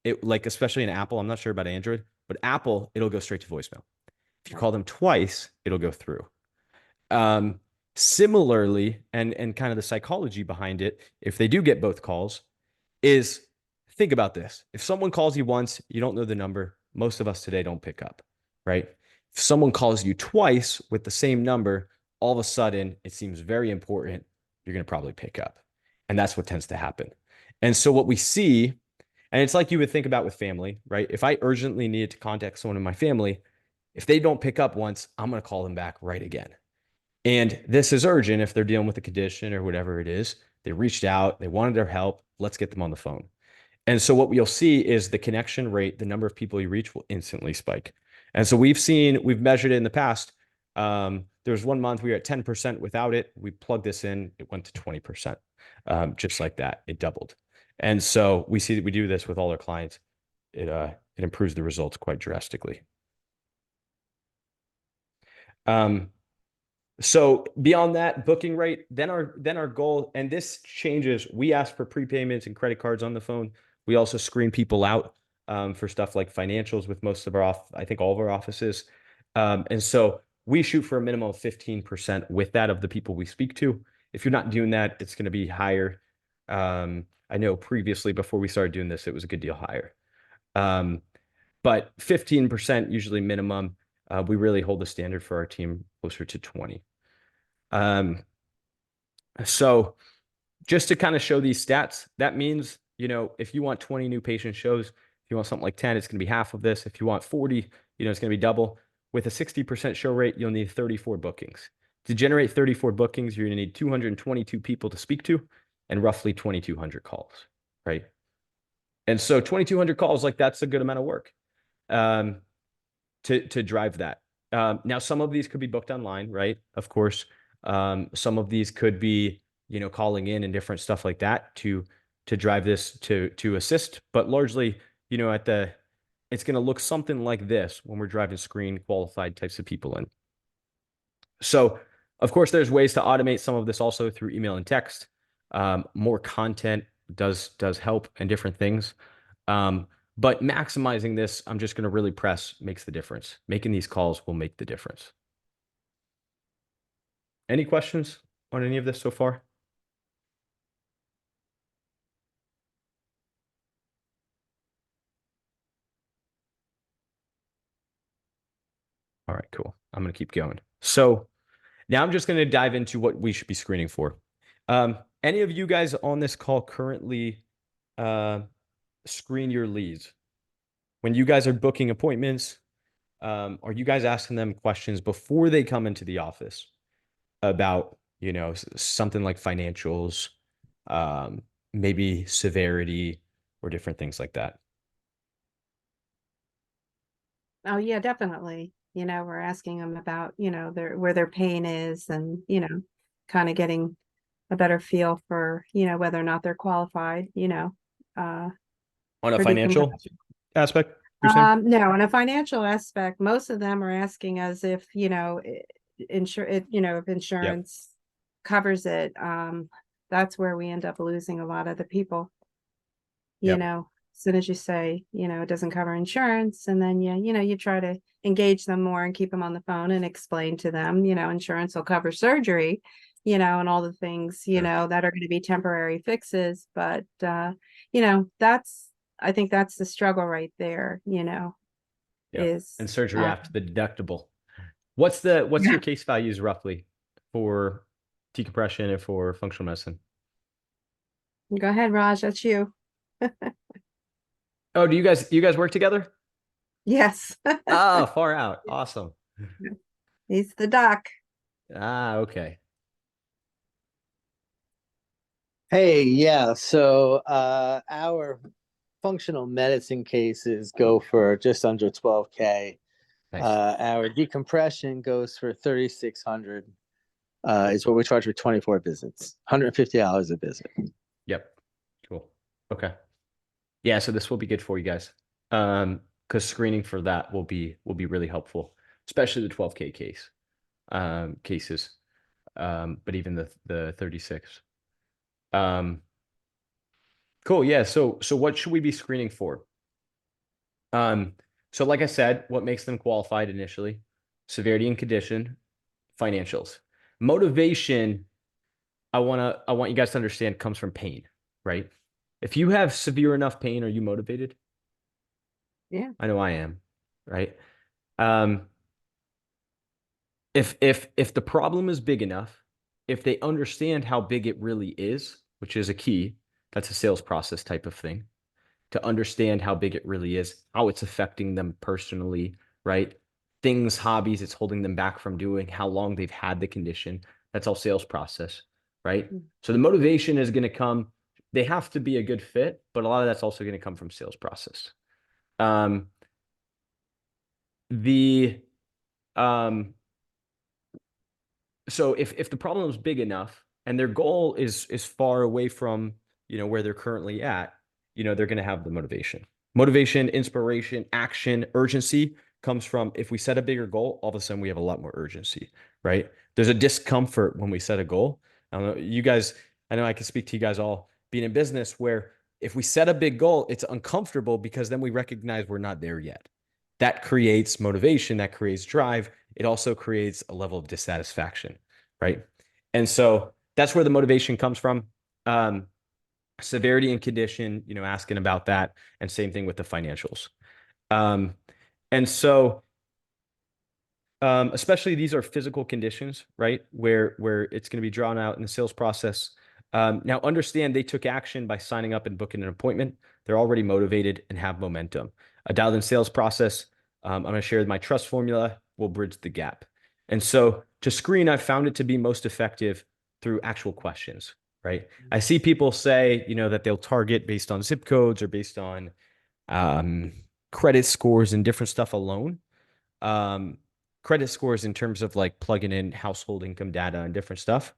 especially in Apple, I'm not sure about Android, but Apple, it'll go straight to voicemail. If you call them twice, it'll go through. Similarly, and kind of the psychology behind it, if they do get both calls, is think about this. If someone calls you once, you don't know the number. Most of us today don't pick up, right? If someone calls you twice with the same number, all of a sudden it seems very important. You're going to probably pick up. And that's what tends to happen. And so what we see, and it's like you would think about with family, right? If I urgently needed to contact someone in my family, if they don't pick up once, I'm going to call them back right again. And this is urgent if they're dealing with a condition or whatever it is. They reached out, they wanted their help. Let's get them on the phone. And so what you'll see is the connection rate, the number of people you reach will instantly spike. And so we've measured it in the past. There was 1 month we were at 10% without it. We plugged this in, it went to 20%. Just like that, it doubled. And so we see that we do this with all our clients. It improves the results quite drastically. So beyond that booking rate, then our goal, and this changes, we ask for prepayments and credit cards on the phone. We also screen people out for stuff like financials with most of I think all of our offices. And so we shoot for a minimum of 15% with that of the people we speak to. If you're not doing that, it's going to be higher. I know previously before we started doing this, it was a good deal higher. But 15% usually minimum. We really hold the standard for our team closer to 20. So just to kind of show these stats, that means, you know, if you want 20 new patient shows, if you want something like 10, it's going to be half of this. If you want 40, you know, it's going to be double. With a 60% show rate, you'll need 34 bookings. To generate 34 bookings, you're going to need 222 people to speak to and roughly 2,200 calls, right? And so 2,200 calls, like that's a good amount of work to drive that. Now, some of these could be booked online, right? Of course. Some of these could be, you know, calling in and different stuff like that to drive this to assist. But largely, you know, it's going to look something like this when we're driving screen qualified types of people in. So, of course, there's ways to automate some of this also through email and text. More content does help and different things. But maximizing this, I'm just going to really press makes the difference. Making these calls will make the difference. Any questions on any of this so far? All right, cool. I'm going to keep going. So now I'm just going to dive into what we should be screening for. Any of you guys on this call currently screen your leads? When you guys are booking appointments, are you guys asking them questions before they come into the office about, you know, something like financials, maybe severity or different things like that? Oh, yeah, definitely. You know, we're asking them about, you know, where their pain is and, you know, kind of getting a better feel for, you know, whether or not they're qualified, you know, On a for financial decompression. aspect, you're saying? No, in a financial aspect, most of them are asking us if, you know, you know, if insurance covers it. That's where we end up losing a lot of the people. You Yep. know, as soon as you say, you know, it doesn't cover insurance, and then you know, you try to engage them more and keep them on the phone and explain to them, you know, insurance will cover surgery, you know, and all the things, you Sure. know, that are going to be temporary fixes. But you know, I think that's the struggle right there, you know, Yep. is And surgery after the deductible. What's your case values roughly for decompression and for functional medicine? Go ahead, Raj, that's you. Oh, do you guys work together? Yes. Oh, far out. Awesome. He's the doc. Okay. Hey, yeah. So our functional medicine cases go for just under 12K. Nice. Our decompression goes for 3,600. Is what we charge for 24 visits. $150 a visit. Yep. Cool. Okay. Yeah, so this will be good for you guys. Because screening for that will be really helpful, especially the 12K cases. But even the 36. Cool. Yeah. So what should we be screening for? So like I said, what makes them qualified initially? Severity and condition, financials. Motivation, I want you guys to understand, comes from pain, right? If you have severe enough pain, are you motivated? Yeah. I know I am, right? Um, if the problem is big enough, if they understand how big it really is, which is a key, that's a sales process type of thing, to understand how big it really is, how it's affecting them personally, right? Things, hobbies it's holding them back from doing, how long they've had the condition. That's all sales process, right? Mm. So the motivation is going to come, they have to be a good fit, but a lot of that's also going to come from sales process. The So if the problem is big enough and their goal is far away from, you know, where they're currently at, you know, they're going to have the motivation, inspiration, action, urgency comes from, if we set a bigger goal, all of a sudden we have a lot more urgency, right? There's a discomfort when we set a goal. I don't know, you guys, I know I can speak to you guys all being in business, where if we set a big goal, it's uncomfortable because then we recognize we're not there yet. That creates motivation, that creates drive. It also creates a level of dissatisfaction, right? And so that's where the motivation comes from. Severity and condition, you know, asking about that, and same thing with the financials. And so Especially these are physical conditions, right? Where it's going to be drawn out in the sales process. Now understand they took action by signing up and booking an appointment. They're already motivated and have momentum. A dialed in sales process. I'm going to share my trust formula. Will bridge the gap. And so to screen, I've found it to be most effective through actual questions, right? I see people say, that they'll target based on zip codes or based on credit scores and different stuff alone. Credit scores in terms of like plugging in household income data and different stuff.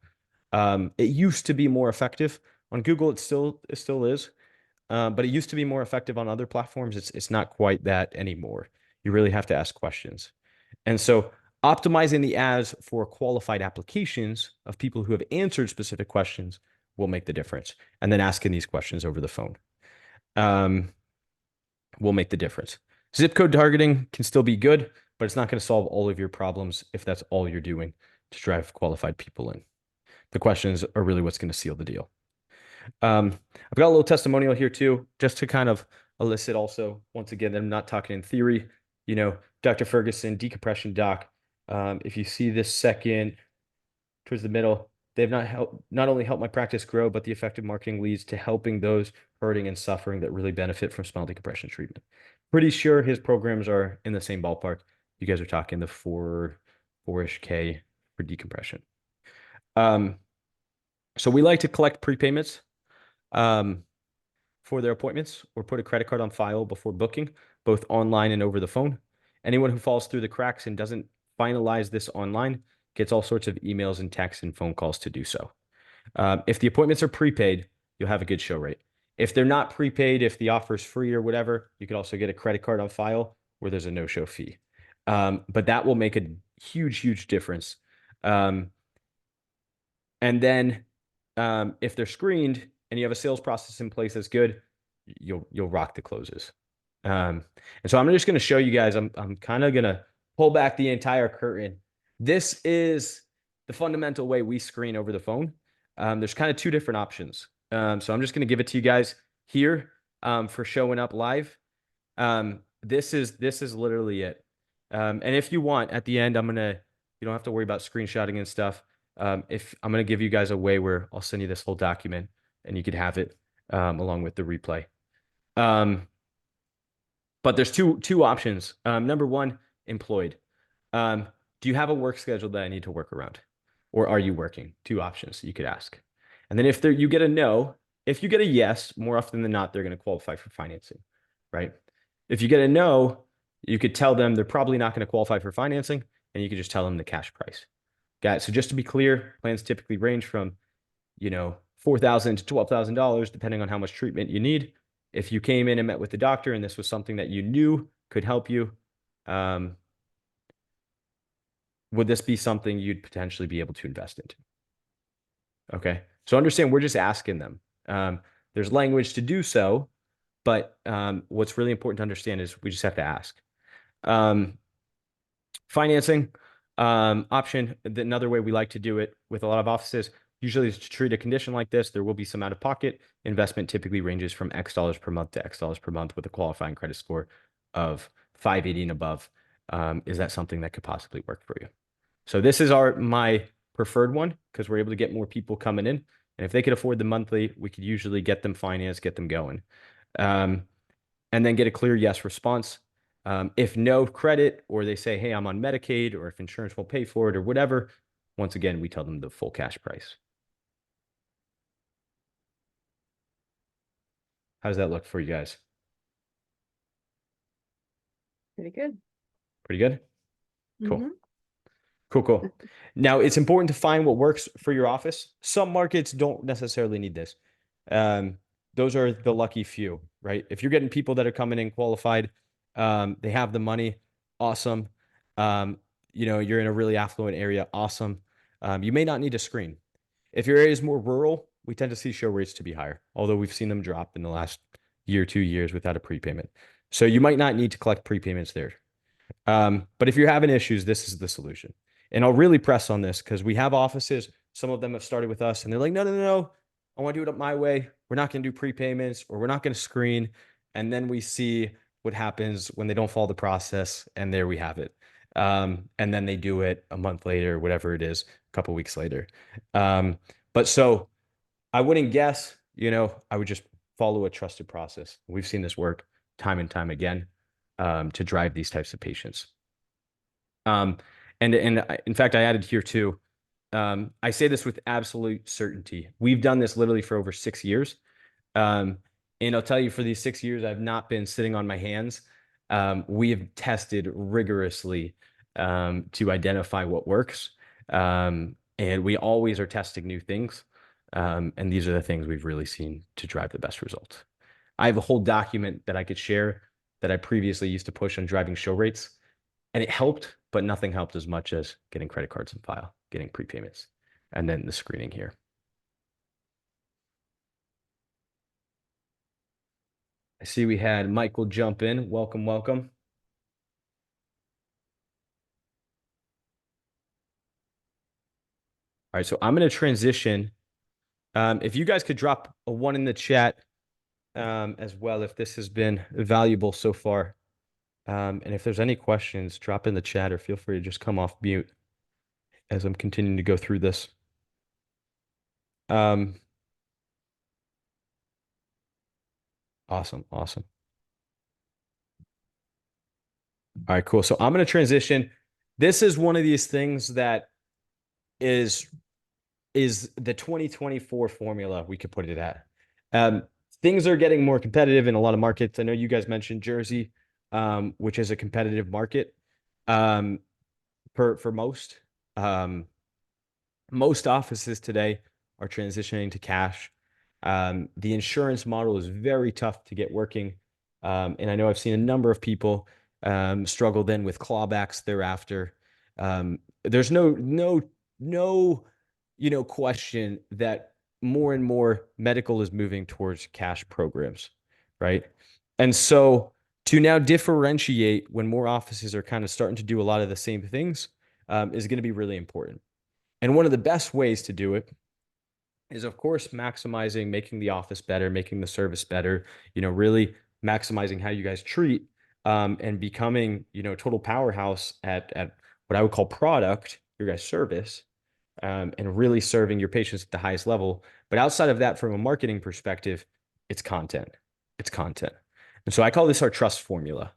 It used to be more effective on Google. It still is, but it used to be more effective on other platforms. It's not quite that anymore. You really have to ask questions, and so optimizing the ads for qualified applications of people who have answered specific questions will make the difference, and then asking these questions over the phone will make the difference. Zip code targeting can still be good, but it's not going to solve all of your problems if that's all you're doing to drive qualified people in. The questions are really what's going to seal the deal. I've got a little testimonial here too, just to kind of elicit also, once again, I'm not talking in theory, Dr. Ferguson, decompression doc. If you see this second towards the middle, they've not only helped my practice grow, but the effective marketing leads to helping those hurting and suffering that really benefit from spinal decompression treatment. Pretty sure his programs are in the same ballpark. You guys are talking the four-ish K for decompression. So we like to collect prepayments for their appointments or put a credit card on file before booking, both online and over the phone. Anyone who falls through the cracks and doesn't finalize this online gets all sorts of emails and texts and phone calls to do so. If the appointments are prepaid, you'll have a good show rate. If they're not prepaid, if the offer is free or whatever, you could also get a credit card on file where there's a no-show fee. But that will make a huge, huge difference. And then if they're screened and you have a sales process in place that's good, you'll rock the closes. And so I'm just going to show you guys, I'm kind of going to pull back the entire curtain. This is the fundamental way we screen over the phone. There's kind of two different options. So I'm just going to give it to you guys here for showing up live. This is literally it. And if you want, at the end, you don't have to worry about screenshotting and stuff. If I'm going to give you guys a way where I'll send you this whole document and you could have it along with the replay. But there's two options. Number one, employed. Do you have a work schedule that I need to work around? Or are you working? Two options you could ask. And then if you get a no, if you get a yes, more often than not, they're going to qualify for financing, right? If you get a no, you could tell them they're probably not going to qualify for financing, and you could just tell them the cash price. Got it? So just to be clear, plans typically range from, $4,000 to $12,000, depending on how much treatment you need. If you came in and met with the doctor and this was something that you knew could help you, would this be something you'd potentially be able to invest into? Okay. So understand, we're just asking them. There's language to do so, but what's really important to understand is we just have to ask. Financing option, another way we like to do it with a lot of offices, usually is to treat a condition like this, there will be some out of pocket. Investment typically ranges from X dollars per month to X dollars per month with a qualifying credit score of 580 and above. Is that something that could possibly work for you? So this is my preferred one because we're able to get more people coming in. And if they could afford the monthly, we could usually get them financed, get them going. And then get a clear yes response. If no credit, or they say, hey, I'm on Medicaid, or if insurance won't pay for it or whatever, once again, we tell them the full cash price. How does that look for you guys? Pretty good. Pretty good? Cool. Mhm. Cool. Now, it's important to find what works for your office. Some markets don't necessarily need this. Those are the lucky few, right? If you're getting people that are coming in qualified, they have the money, awesome. You're in a really affluent area, awesome. You may not need a screen. If your area is more rural, we tend to see show rates to be higher, although we've seen them drop in the last year, 2 years without a prepayment. So you might not need to collect prepayments there. But if you're having issues, this is the solution. And I'll really press on this because we have offices, some of them have started with us and they're like, no, I want to do it up my way. We're not going to do prepayments, or we're not going to screen. And then we see what happens when they don't follow the process. And there we have it. And then they do it a month later, whatever it is, a couple weeks later. But so I wouldn't guess, I would just follow a trusted process. We've seen this work time and time again, to drive these types of patients. In fact, I added here too. I say this with absolute certainty. We've done this literally for over 6 years. And I'll tell you, for these 6 years, I've not been sitting on my hands. We have tested rigorously to identify what works. And we always are testing new things. And these are the things we've really seen to drive the best results. I have a whole document that I could share that I previously used to push on driving show rates. And it helped, but nothing helped as much as getting credit cards in file, getting prepayments, and then the screening here. I see we had Michael jump in. Welcome, welcome. All right, so I'm going to transition. If you guys could drop a 1 in the chat as well, if this has been valuable so far. And if there's any questions, drop in the chat or feel free to just come off mute as I'm continuing to go through this. Awesome, awesome. All right, cool. So I'm going to transition. This is one of these things that is the 2024 formula, we could put it at. Things are getting more competitive in a lot of markets. I know you guys mentioned Jersey, which is a competitive market for most. Most offices today are transitioning to cash. The insurance model is very tough to get working. And I know I've seen a number of people struggle then with clawbacks thereafter. There's no question that more and more medical is moving towards cash programs, right? And so to now differentiate when more offices are kind of starting to do a lot of the same things is going to be really important. And one of the best ways to do it is, of course, maximizing, making the office better, making the service better, really maximizing how you guys treat, and becoming, a total powerhouse at what I would call product, your guys' service, and really serving your patients at the highest level. But outside of that, from a marketing perspective, it's content. It's content. And so I call this our trust formula.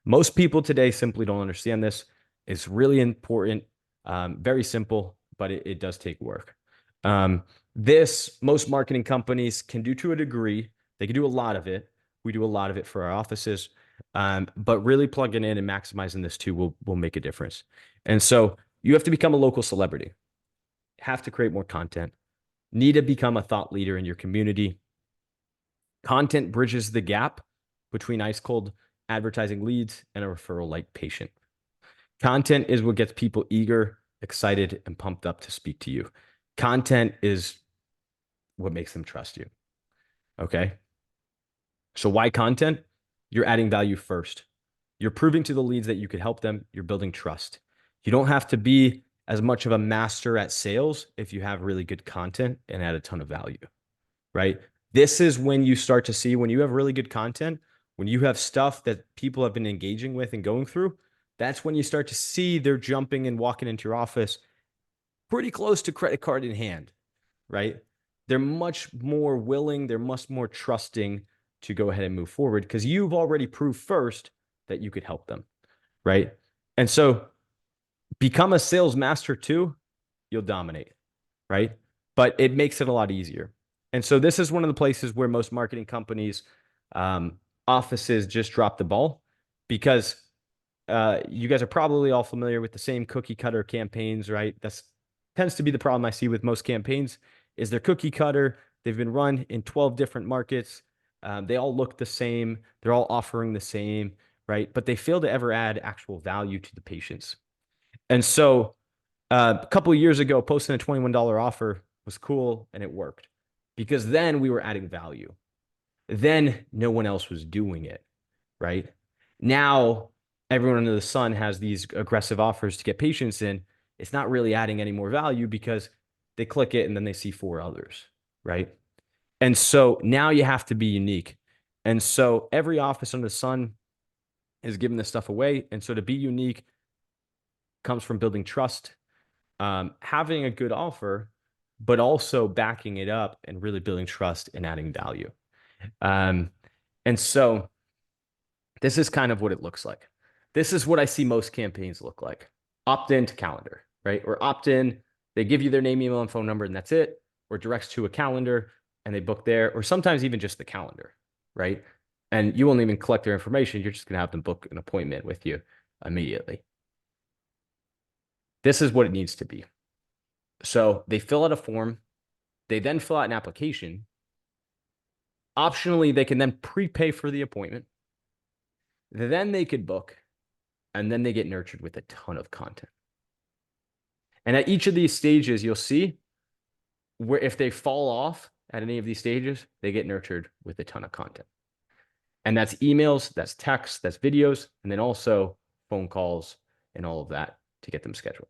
Most people today simply don't understand this. It's really important, very simple, but it does take work. Most marketing companies can do to a degree. They can do a lot of it. We do a lot of it for our offices. But really plugging in and maximizing this too will make a difference. And so you have to become a local celebrity, have to create more content, need to become a thought leader in your community. Content bridges the gap between ice cold advertising leads and a referral like patient. Content is what gets people eager, excited, and pumped up to speak to you. Content is what makes them trust you. Okay. So why content? You're adding value first. You're proving to the leads that you could help them. You're building trust. You don't have to be as much of a master at sales if you have really good content and add a ton of value, right? This is when you start to see, when you have really good content, when you have stuff that people have been engaging with and going through, that's when you start to see they're jumping and walking into your office pretty close to credit card in hand, right? They're much more willing, they're much more trusting to go ahead and move forward because you've already proved first that you could help them, right? And so become a sales master too, you'll dominate, right? But it makes it a lot easier. And so this is one of the places where most marketing companies, offices just drop the ball because you guys are probably all familiar with the same cookie cutter campaigns, right? That's tends to be the problem I see with most campaigns is they're cookie cutter. They've been run in 12 different markets. They all look the same. They're all offering the same, right? But they fail to ever add actual value to the patients. And so a couple of years ago, posting a $21 offer was cool and it worked because then we were adding value. Then no one else was doing it, right? Now everyone under the sun has these aggressive offers to get patients in. It's not really adding any more value because they click it and then they see 4 others, right? And so now you have to be unique. And so every office under the sun is giving this stuff away. And so to be unique, comes from building trust, having a good offer, but also backing it up and really building trust and adding value. And so this is kind of what it looks like. This is what I see most campaigns look like. Opt in to calendar, right? Or opt in, they give you their name, email, and phone number, and that's it. Or directs to a calendar and they book there, or sometimes even just the calendar, right? And you won't even collect their information. You're just going to have them book an appointment with you immediately. This is what it needs to be. So they fill out a form. They then fill out an application. Optionally, they can then prepay for the appointment. Then they could book, and then they get nurtured with a ton of content. And at each of these stages, you'll see where if they fall off at any of these stages, they get nurtured with a ton of content. And that's emails, that's texts, that's videos, and then also phone calls and all of that to get them scheduled.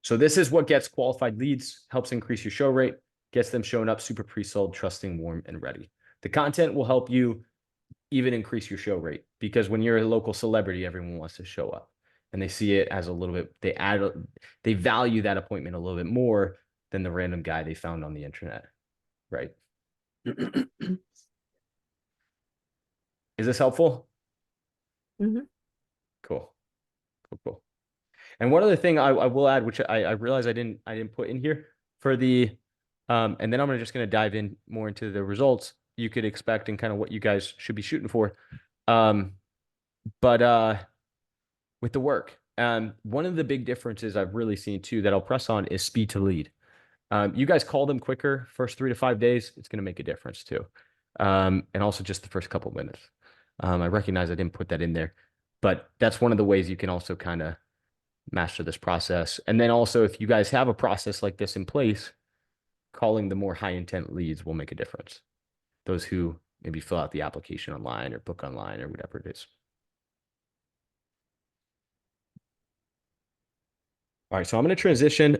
So this is what gets qualified leads, helps increase your show rate, gets them showing up super pre-sold, trusting, warm, and ready. The content will help you even increase your show rate, because when you're a local celebrity, everyone wants to show up and they see it as a little bit, they value that appointment a little bit more than the random guy they found on the internet, right? Is this helpful? Mhm. Cool. And one other thing I will add, which I realized I didn't put in here for the, and then I'm just going to dive in more into the results you could expect and kind of what you guys should be shooting for. But with the work, one of the big differences I've really seen too that I'll press on is speed to lead. You guys call them quicker, first 3 to 5 days, it's going to make a difference too. And also just the first couple of minutes. I recognize I didn't put that in there, but that's one of the ways you can also kind of master this process. And then also, if you guys have a process like this in place, calling the more high intent leads will make a difference. Those who maybe fill out the application online or book online or whatever it is. All right, so I'm going to transition.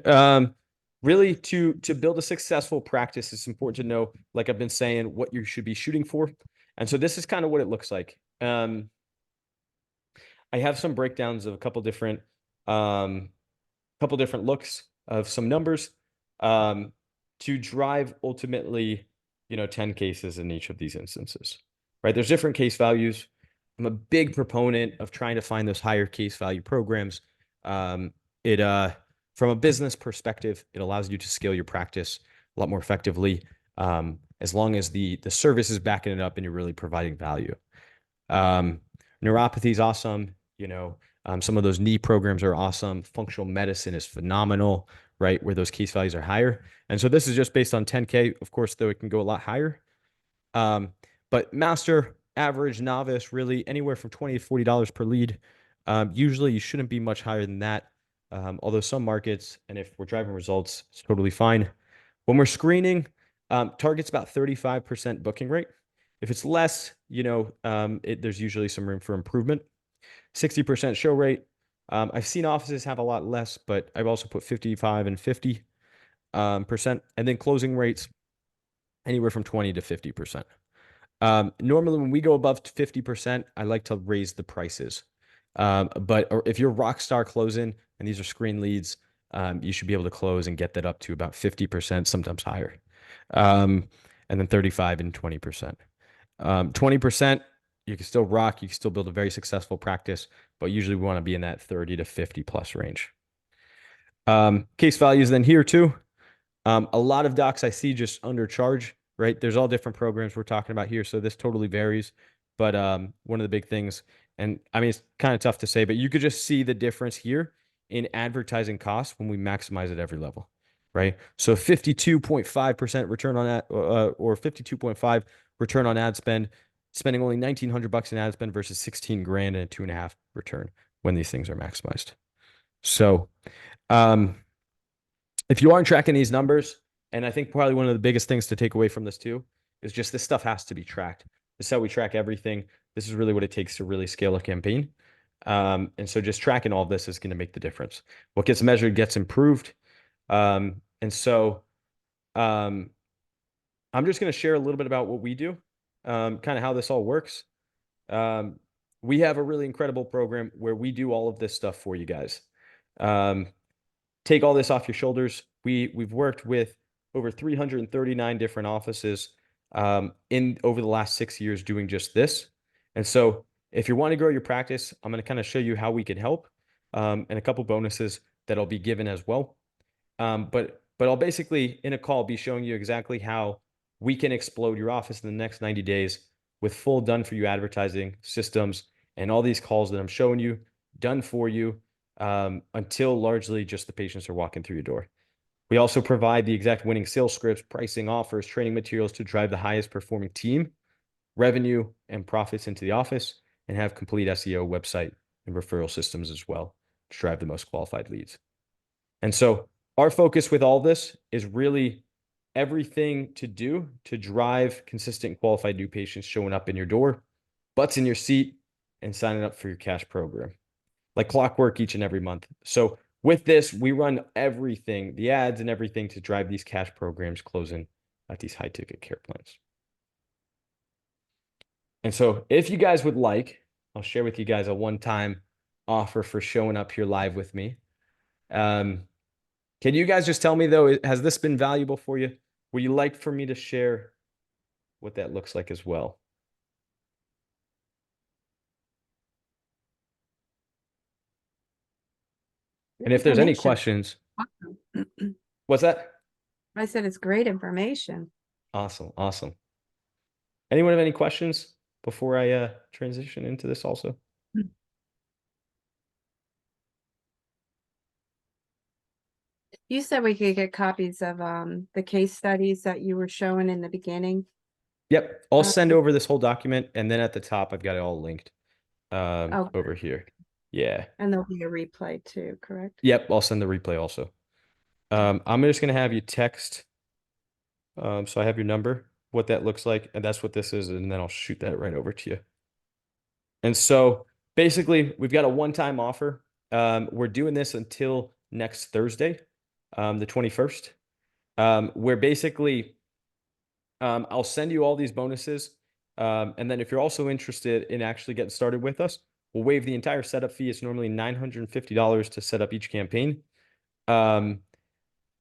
Really, to build a successful practice, it's important to know, like I've been saying, what you should be shooting for. And so this is kind of what it looks like. I have some breakdowns of a couple different looks of some numbers to drive ultimately, 10 cases in each of these instances, right? There's different case values. I'm a big proponent of trying to find those higher case value programs. From a business perspective, it allows you to scale your practice a lot more effectively, as long as the service is backing it up and you're really providing value. Neuropathy is awesome. Some of those knee programs are awesome. Functional medicine is phenomenal, right? Where those case values are higher. And so this is just based on 10K. Of course, though, it can go a lot higher. But master, average, novice, really anywhere from $20 to $40 per lead. Usually you shouldn't be much higher than that. Although some markets, and if we're driving results, it's totally fine. When we're screening, target's about 35% booking rate. If it's less, there's usually some room for improvement. 60% show rate. I've seen offices have a lot less, but I've also put 55 and 50%. And then closing rates, anywhere from 20 to 50%. Normally, when we go above 50%, I like to raise the prices. But if you're rock star closing, and these are screen leads, you should be able to close and get that up to about 50%, sometimes higher. And then 35 and 20%. 20%, you can still rock, you can still build a very successful practice, but usually we want to be in that 30 to 50 plus range. Case values then here too. A lot of docs I see just undercharge, right? There's all different programs we're talking about here, so this totally varies. But one of the big things, and I mean, it's kind of tough to say, but you could just see the difference here in advertising costs when we maximize at every level, right? So 52.5% return on that, or 52.5 return on ad spend, spending only $1,900 in ad spend versus 16 grand and a 2.5 return when these things are maximized. So, if you aren't tracking these numbers, and I think probably one of the biggest things to take away from this too, is just this stuff has to be tracked. This is how we track everything. This is really what it takes to really scale a campaign. And so just tracking all of this is going to make the difference. What gets measured gets improved. And so I'm just going to share a little bit about what we do, kind of how this all works. we have a really incredible program where we do all of this stuff for you guys. Take all this off your shoulders. We've worked with over 339 different offices in over the last 6 years doing just this. And so if you want to grow your practice, I'm going to kind of show you how we can help and a couple bonuses that'll be given as well. But I'll basically in a call be showing you exactly how we can explode your office in the next 90 days with full done for you advertising systems and all these calls that I'm showing you done for you until largely just the patients are walking through your door. We also provide the exact winning sales scripts, pricing, offers, training materials to drive the highest performing team, revenue, and profits into the office, and have complete SEO, website, and referral systems as well to drive the most qualified leads. And so our focus with all this is really everything to do to drive consistent qualified new patients showing up in your door, butts in your seat, and signing up for your cash program like clockwork each and every month. So with this, we run everything, the ads and everything to drive these cash programs closing at these high ticket care plans. And so if you guys would like, I'll share with you guys a one-time offer for showing up here live with me. Can you guys just tell me though, has this been valuable for you? Would you like for me to share what that looks like as well? And if there's any questions, Awesome. what's that? I said it's great information. Awesome. Awesome. Anyone have any questions before I transition into this also? You said we could get copies of the case studies that you were showing in the beginning. Yep. I'll send over this whole document, and then at the top, I've got it all linked over here. Yeah. And there'll be a replay too, correct? Yep. I'll send the replay also. I'm just going to have you text. So I have your number, what that looks like, and that's what this is, and then I'll shoot that right over to you. And so basically, we've got a one-time offer. We're doing this until next Thursday, the 21st, where basically I'll send you all these bonuses. And then if you're also interested in actually getting started with us, we'll waive the entire setup fee. It's normally $950 to set up each campaign. And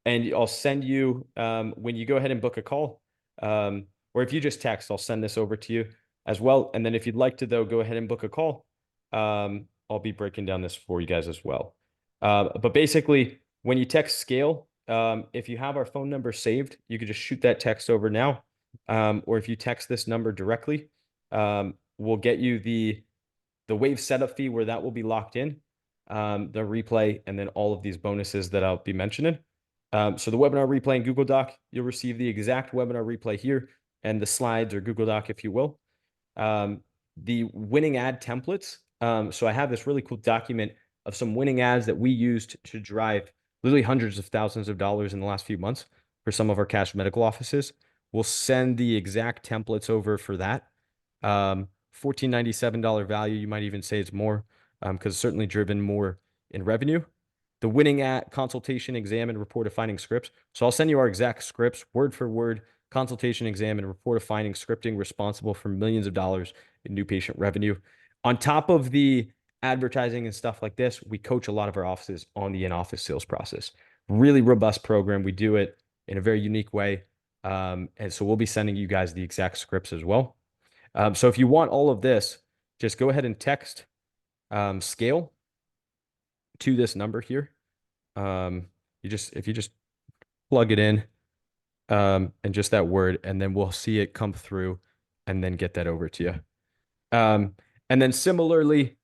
I'll send you, when you go ahead and book a call, or if you just text, I'll send this over to you as well. And then if you'd like to, though, go ahead and book a call. I'll be breaking down this for you guys as well. But basically, when you text Scale, if you have our phone number saved, you could just shoot that text over now. Or if you text this number directly, we'll get you the wave setup fee where that will be locked in, the replay, and then all of these bonuses that I'll be mentioning. So the webinar replay in Google Doc, you'll receive the exact webinar replay here and the slides or Google Doc, if you will. The winning ad templates. So I have this really cool document of some winning ads that we used to drive literally hundreds of thousands of dollars in the last few months for some of our cash medical offices. We'll send the exact templates over for that. $14.97 value. You might even say it's more because it's certainly driven more in revenue. The winning at consultation, exam, and report of finding scripts. So I'll send you our exact scripts, word for word, consultation, exam, and report of finding scripting responsible for millions of dollars in new patient revenue. On top of the advertising and stuff like this, we coach a lot of our offices on the in-office sales process. Really robust program. We do it in a very unique way. And so we'll be sending you guys the exact scripts as well. So if you want all of this, just go ahead and text Scale to this number here. If you just plug it in and just that word, and then we'll see it come through and then get that over to you. And then similarly,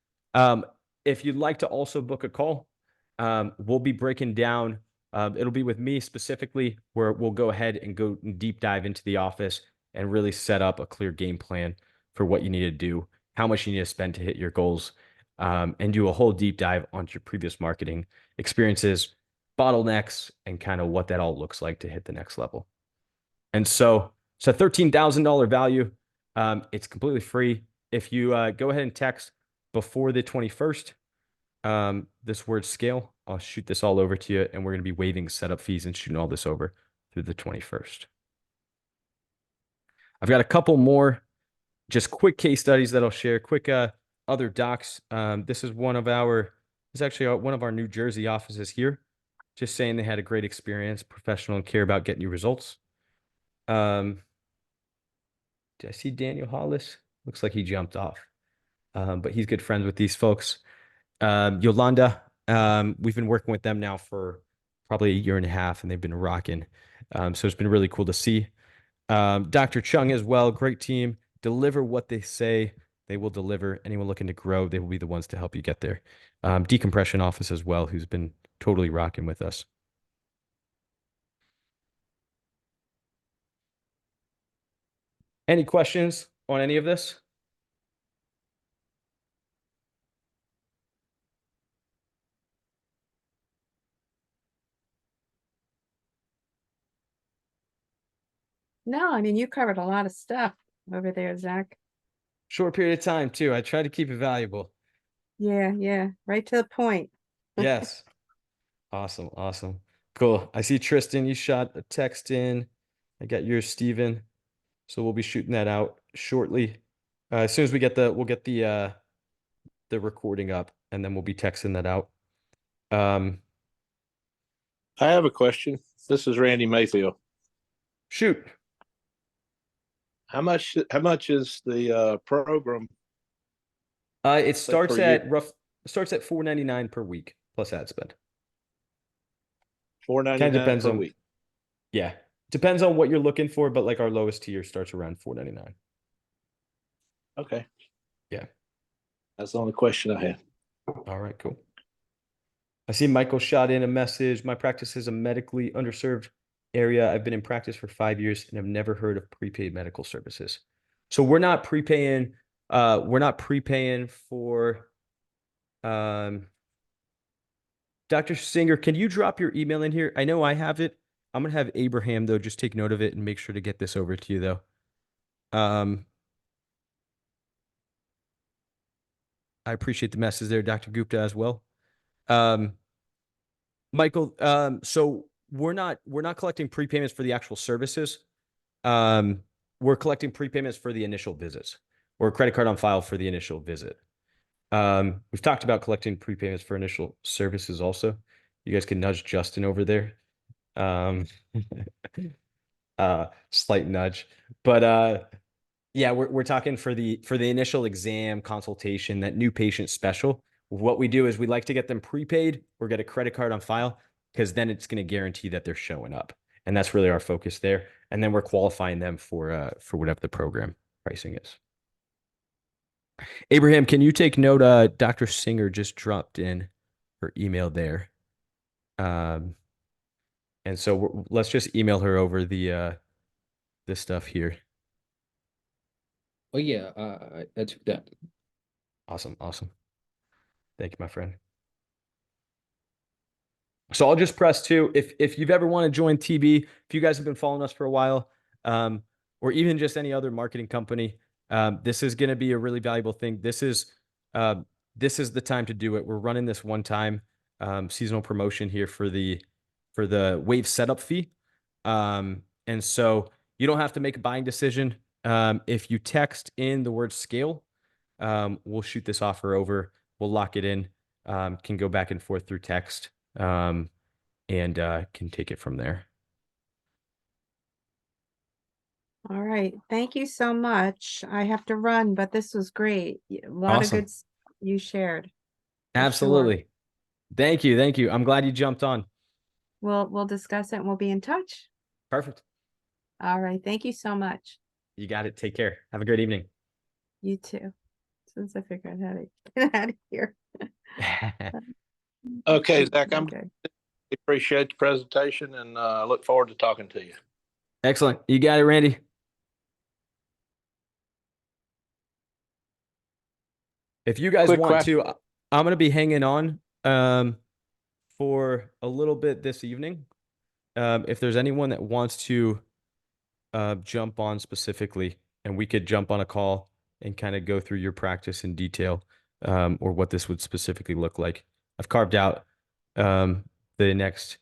if you'd like to also book a call, we'll be breaking down, it'll be with me specifically, where we'll go ahead and go deep dive into the office and really set up a clear game plan for what you need to do, how much you need to spend to hit your goals, and do a whole deep dive onto your previous marketing experiences, bottlenecks, and kind of what that all looks like to hit the next level. And so it's a $13,000 value. It's completely free. If you go ahead and text before the 21st, this word Scale, I'll shoot this all over to you, and we're going to be waiving setup fees and shooting all this over through the 21st. I've got a couple more just quick case studies that I'll share, quick other docs. This is actually one of our New Jersey offices here. Just saying they had a great experience, professional, and care about getting you results. Did I see Daniel Hollis? Looks like he jumped off. But he's good friends with these folks. Yolanda, we've been working with them now for probably a year and a half, and they've been rocking. So it's been really cool to see. Dr. Chung as well, great team. Deliver what they say they will deliver. Anyone looking to grow, they will be the ones to help you get there. Decompression office as well, who's been totally rocking with us. Any questions on any of this? No, I mean, you covered a lot of stuff over there, Zach. Short period of time too. I try to keep it valuable. Yeah, right to the point. Yes. Awesome. Awesome. Cool. I see Tristan, you shot a text in. I got yours, Steven. So we'll be shooting that out shortly. As soon as we'll get the recording up, and then we'll be texting that out. I have a question. This is Randy Mayfield. Shoot. How much is the program? It starts per at year? $4.99 per week plus ad spend. $4.99 depends per on- week. Yeah. Depends on what you're looking for, but like our lowest tier starts around $4.99. Okay. Yeah. That's the only question I had. All right, cool. I see Michael shot in a message. My practice is a medically underserved area. I've been in practice for 5 years and have never heard of prepaid medical services. So we're not prepaying. We're not prepaying for. Dr. Singer, can you drop your email in here? I know I have it. I'm gonna have Abraham though just take note of it and make sure to get this over to you though. I appreciate the message there, Dr. Gupta, as well. Michael, so we're not collecting prepayments for the actual services. We're collecting prepayments for the initial visits, or a credit card on file for the initial visit. We've talked about collecting prepayments for initial services also. You guys can nudge Justin over there. Slight nudge, but yeah, we're talking for the initial exam consultation, that new patient special. What we do is we like to get them prepaid or get a credit card on file, because then it's going to guarantee that they're showing up, and that's really our focus there. And then we're qualifying them for whatever the program pricing is. Abraham, can you take note? Dr. Singer just dropped in her email there, and so let's just email her over this stuff here. Oh yeah, I took that. Awesome. Thank you, my friend. So I'll just press 2. If you've ever want to join TB, if you guys have been following us for a while, or even just any other marketing company, this is going to be a really valuable thing. This is the time to do it. We're running this one-time seasonal promotion here for the wave setup fee, and so you don't have to make a buying decision. If you text in the word scale, we'll shoot this offer over. We'll lock it in. Can go back and forth through text, and can take it from there. All right. Thank you so much. I have to run, but this was great. A lot of Awesome. good stuff you shared. for sure. Absolutely. Thank you. I'm glad you jumped on. We'll discuss it and we'll be in touch. Perfect. All right. Thank you so much. You got it. Take care. Have a great evening. You too. Since I figured out how to get out of here. Okay, Zach, I'm Okay. appreciate the presentation and look forward to talking to you. Excellent. You got it, Randy. If you guys Quick want question. to, I'm going to be hanging on for a little bit this evening. If there's anyone that wants to jump on specifically, and we could jump on a call and kind of go through your practice in detail, or what this would specifically look like. I've carved out the next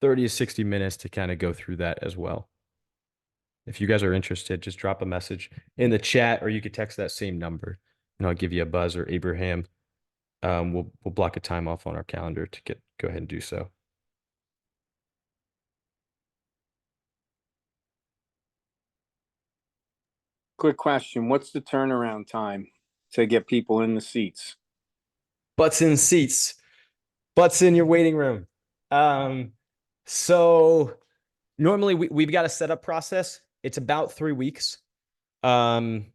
30 to 60 minutes to kind of go through that as well. If you guys are interested, just drop a message in the chat, or you could text that same number, I'll give you a buzz, or Abraham. We'll block a time off on our calendar to go ahead and do so. Quick question. What's the turnaround time to get people in the seats? Butts in seats, butts in your waiting room. So normally we've got a setup process. It's about 3 weeks. Depends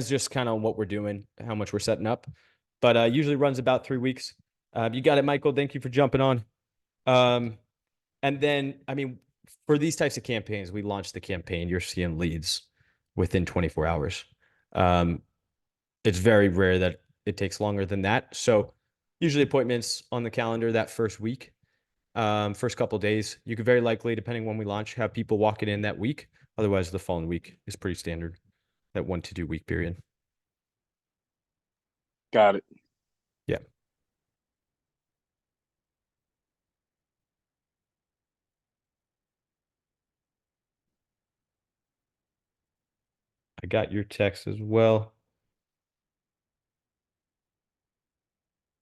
just kind of on what we're doing, how much we're setting up, but usually runs about 3 weeks. You got it, Michael. Thank you for jumping on. And then, I mean, for these types of campaigns, we launch the campaign, you're seeing leads within 24 hours. It's very rare that it takes longer than that. So usually appointments on the calendar that first week, first couple of days. You could very likely, depending when we launch, have people walking in that week. Otherwise, the following week is pretty standard, that 1 to 2 week period. Got it. Yeah. I got your text as well.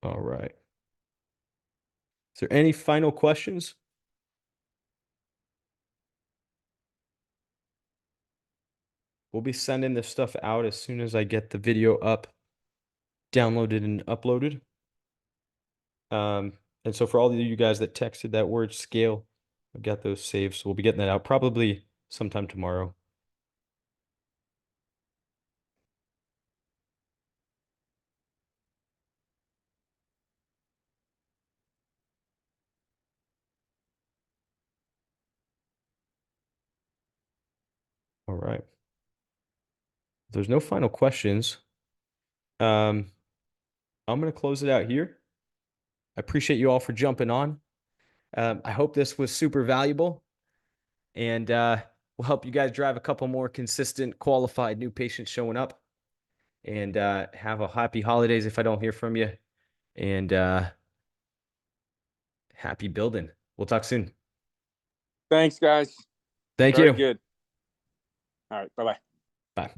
All right. Is there any final questions? We'll be sending this stuff out as soon as I get the video up, downloaded and uploaded. And so for all of you guys that texted that word scale, I've got those saved. So we'll be getting that out probably sometime tomorrow. All right. If there's no final questions, I'm going to close it out here. I appreciate you all for jumping on. I hope this was super valuable, and will help you guys drive a couple more consistent, qualified new patients showing up. And have a happy holidays if I don't hear from you. And happy building. We'll talk soon. Thanks, guys. Thank Very you. good. All right. Bye-bye. Bye.